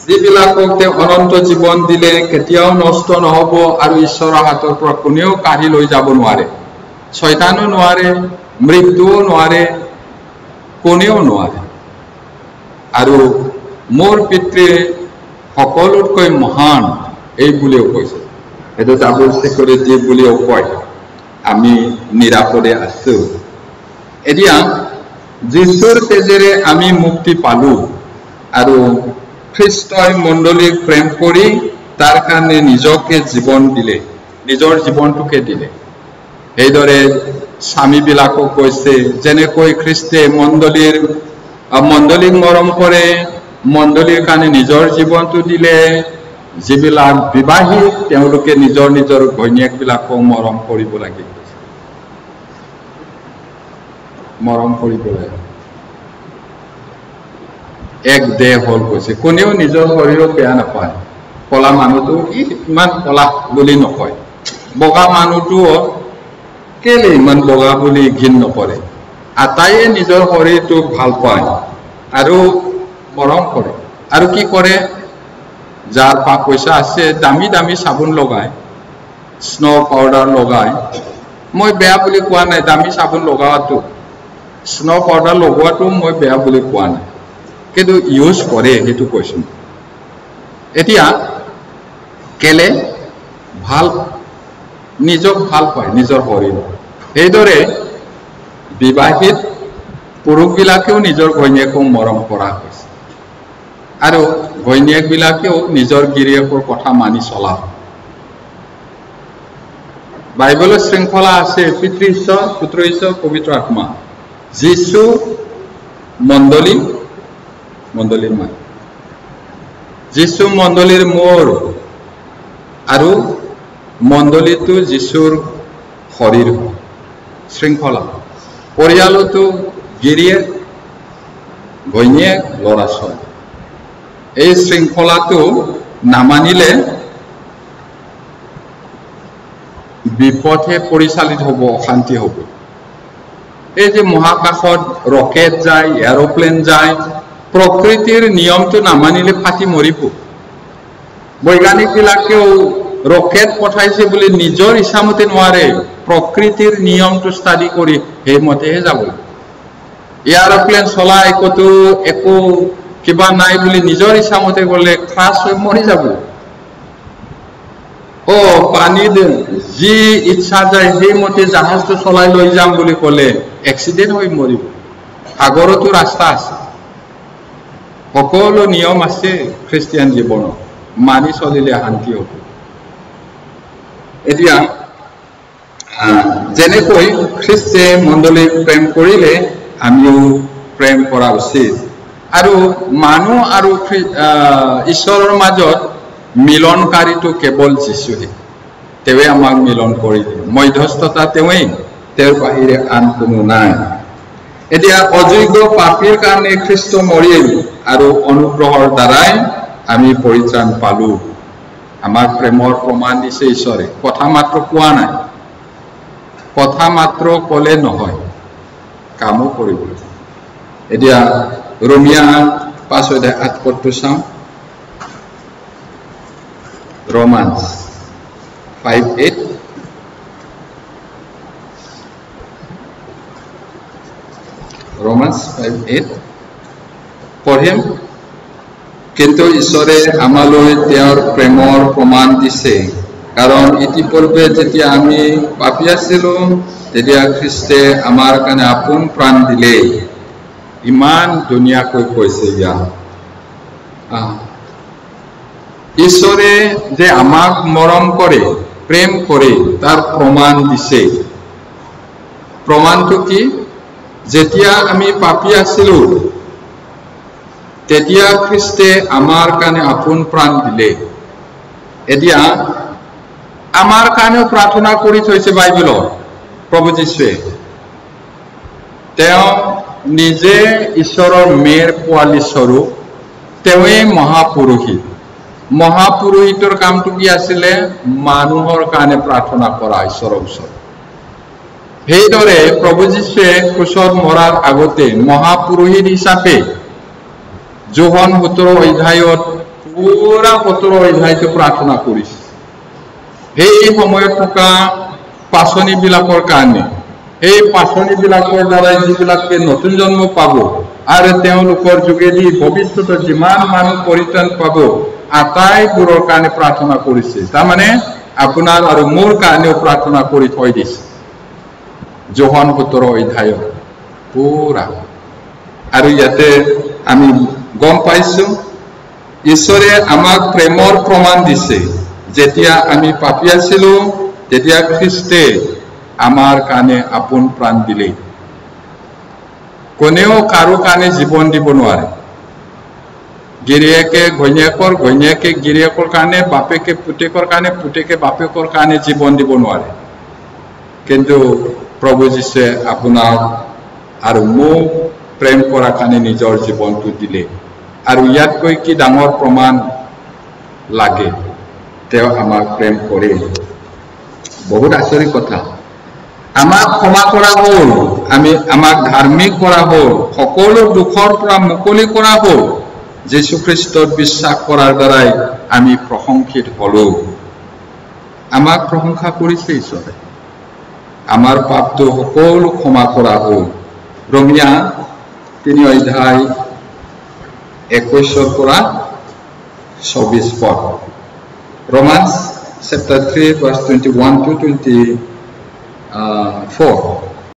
যিবিলাকক তেওঁ অনন্ত জীৱন দিলে কেতিয়াও নষ্ট নহব আৰু ঈশ্বৰৰ হাতৰ পৰা কোনেও কাঢ়ি লৈ যাব নোৱাৰে শয়তানো নোৱাৰে মৃত্যুও নোৱাৰে কোনেও নোৱাৰে আৰু মোৰ পিতৃ সকলোতকৈ মহান এই বুলিও কৈছে এইটো ডাবল সিকিউৰিটি বুলিও কয় আমি নিৰাপদে আছো এতিয়া যিশুৰ তেজেৰে আমি মুক্তি পালো আৰু খ্ৰীষ্টই মণ্ডলীক প্ৰেম কৰি তাৰ কাৰণে নিজকে জীৱন দিলে নিজৰ জীৱনটোকে দিলে এইদৰে স্বামীবিলাকক কৈছে যেনেকৈ খ্ৰীষ্টে মণ্ডলীক মৰম কৰে মণ্ডলীৰ কাৰণে নিজৰ জীৱনটো দিলে যিবিলাক বিবাহিত তেওঁলোকে নিজৰ নিজৰ ঘৈণীয়েকবিলাকক মৰম কৰিব লাগে এক দেহ হল কৈছে কোনেও নিজৰ শৰীৰক বেয়া নাপায় কলা মানুহটো ইমান কলা বুলি নকয় বগা মানুহটো কেলে ইমান বগা বুলি ঘিন নকৰে আটাইয়ে নিজৰ শৰীৰটোক ভাল পায় আৰু মৰম কৰে আৰু কি কৰে যাৰ পইচা আছে দামী দামী সাবুন লগায় স্নো পাউডাৰ লগায় মই বেয়া বুলি কোৱা নাই দামী সাবুন লগাৱাটো স্নো পাউডাৰ লগোৱাটো মই বেয়া বুলি কোৱা নাই কিন্তু ইউজ কৰে হেতু কৈছো এতিয়া কেলে ভাল নিজক ভাল পায় নিজৰ শৰীৰ এইদৰে বিবাহিত পুৰুষবিলাকেও নিজৰ ঘৈণীয়েকক মৰম কৰা হৈছে আৰু ঘৈণীয়েকবিলাকেও নিজৰ গিৰিয়েকৰ কথা মানি চলা বাইবেলৰ শৃংখলা আছে পিতৃ ঈশ্বৰ পুত্ৰ ঈশ্বৰ পবিত্ৰ আত্মা যীশু মণ্ডলী মান যীশু মণ্ডলীৰ মূৰ আৰু মণ্ডলীটো যীশুৰ শৰীৰ শৃংখলা পৰিয়ালতো গিৰিয়েক ঘৈণীয়েক ল'ৰা ছোৱালী এই শৃংখলাটো নামানিলে বিপথে পৰিচালিত হ'ব অশান্তি হ'ব এই যে মহাকাশত ৰকেট যায় এৰোপ্লেন যায় প্ৰকৃতিৰ নিয়মটো নামানিলে ফাটি মৰিব বৈজ্ঞানিকবিলাকেও ৰকেট পঠাইছে বুলি নিজৰ ইচ্ছামতে নোৱাৰে প্ৰকৃতিৰ নিয়মটো ষ্টাডি কৰি সেইমতেহে যাব এৰোপ্লেন চলাই একো কিবা নাই বুলি নিজৰ ইচ্ছামতে গ'লে ক্ৰাছ হৈ মৰি যাব পানীত যি ইচ্ছা যায় সেইমতে জাহাজটো চলাই লৈ যাম বুলি ক'লে এক্সিডেণ্ট হৈ মৰিব সাগৰতো ৰাস্তা আছে সকলো নিয়ম আছে খ্ৰীষ্টিয়ান জীৱনত মানি চলিলে শান্তি হ'ব এতিয়া যেনেকৈ খ্ৰীষ্টে মণ্ডলীক প্ৰেম কৰিলে আমিও প্ৰেম কৰা উচিত আৰু মানুহ আৰু ঈশ্বৰৰ মাজত মিলনকাৰীটো কেৱল যীশুহে তেৱে আমাক মিলন কৰি দিয়ে মধ্যস্থতা তেৱেই তেওঁৰ বাহিৰে আন কোনো নাই এতিয়া অযোগ্য পাপীৰ কাৰণে খ্ৰীষ্ট মৰিল আৰু অনুগ্ৰহৰ দ্বাৰাই আমি পৰিত্ৰাণ পালো আমাক প্ৰেমৰ প্ৰমাণ দিছে ঈশ্বৰে কথা মাত্ৰ কোৱা নাই কথা মাত্ৰ ক'লে নহয় কামো কৰিব এতিয়া ৰোমিয়া 5:8 চাওঁ Romans 5:8 Romans 5:8 পঢ়িম কিন্তু ঈশ্বৰে আমালৈ তেওঁৰ প্ৰেমৰ প্ৰমাণ দিছে কাৰণ ইতিপূৰ্বে যেতিয়া আমি পাপী আছিলো তেতিয়া খ্ৰীষ্টে আমাৰ কাৰণে আপোন প্ৰাণ দিলে ইমান ধুনীয়াকৈ কৈছে ইয়াত ঈশ্বৰে যে আমাক মৰম কৰে প্ৰেম কৰে তাৰ প্ৰমাণ দিছে প্ৰমাণটো কি যেতিয়া আমি পাপী আছিলো তেতিয়া খ্ৰীষ্টে আমাৰ কাৰণে আপোন প্ৰাণ দিলে এতিয়া আমাৰ কাৰণে প্ৰাৰ্থনা কৰি থৈছে বাইবেলত প্ৰভু যীশুৱে তেওঁ নিজে ঈশ্বৰৰ মেৰ পোৱালী স্বৰূপ তেওঁৱে মহাপুৰোহিতৰ কামটো কি আছিলে মানুহৰ কাৰণে প্ৰাৰ্থনা কৰা ঈশ্বৰৰ ওচৰত সেইদৰে প্ৰভু যীশুৱে ক্ৰুচত মৰাৰ আগতে মহাপুৰোহিত হিচাপে যোহন 17 অধ্যায়ত পুৰা 17 অধ্যায়টো প্ৰাৰ্থনা কৰিছে সেই সময়ত থকা পাচনিবিলাকৰ কাৰণে এই পাচনিবিলাকৰ দ্বাৰা যিবিলাকে নতুন জন্ম পাব আৰু তেওঁলোকৰ যোগেদি ভৱিষ্যতৰ যিমান মানুহ পৰিত্ৰাণ পাব আটাইবোৰৰ কাৰণে প্ৰাৰ্থনা কৰিছে তাৰমানে আপোনাৰ আৰু মোৰ কাৰণেও প্ৰাৰ্থনা কৰি থৈ দিছে যোহন 17 অধ্যায়ত পুৰা আৰু ইয়াতে আমি গম পাইছো ঈশ্বৰে আমাক প্ৰেমৰ প্ৰমাণ দিছে যেতিয়া আমি পাপী আছিলো তেতিয়া খ্ৰীষ্টে আমাৰ কাৰণে আপোন প্ৰাণ দিলে কোনেও কাৰো কাৰণে জীৱন দিব নোৱাৰে গিৰিয়েকে ঘৈণীয়েকৰ ঘৈণীয়েকে গিৰিয়েকৰ কাৰণে বাপেকে পুতেকৰ কাৰণে পুতেকে বাপেকৰ কাৰণে জীৱন দিব নোৱাৰে কিন্তু প্ৰভু যীশুৱে আপোনাক আৰু মোক প্ৰেম কৰাৰ কাৰণে নিজৰ জীৱনটো দিলে আৰু ইয়াতকৈ কি ডাঙৰ প্ৰমাণ লাগে তেওঁ আমাক প্ৰেম কৰে বহুত আচৰিত কথা আমাক ক্ষমা কৰা হ'ল আমাক ধাৰ্মিক কৰা হ'ল সকলো দুখৰ পৰা মুকলি কৰা হ'ল যীশু খ্ৰীষ্টত বিশ্বাস কৰাৰ দ্বাৰাই আমি প্ৰশংসিত হলো আমাক প্ৰশংসা কৰিছে ঈশ্বৰে আমাৰ পাপটো সকলো ক্ষমা কৰা হ'ল ৰোমিয়া 3 অধ্যায় 21 পৰা 24 পদ Romans chapter 3 verse 21 to 24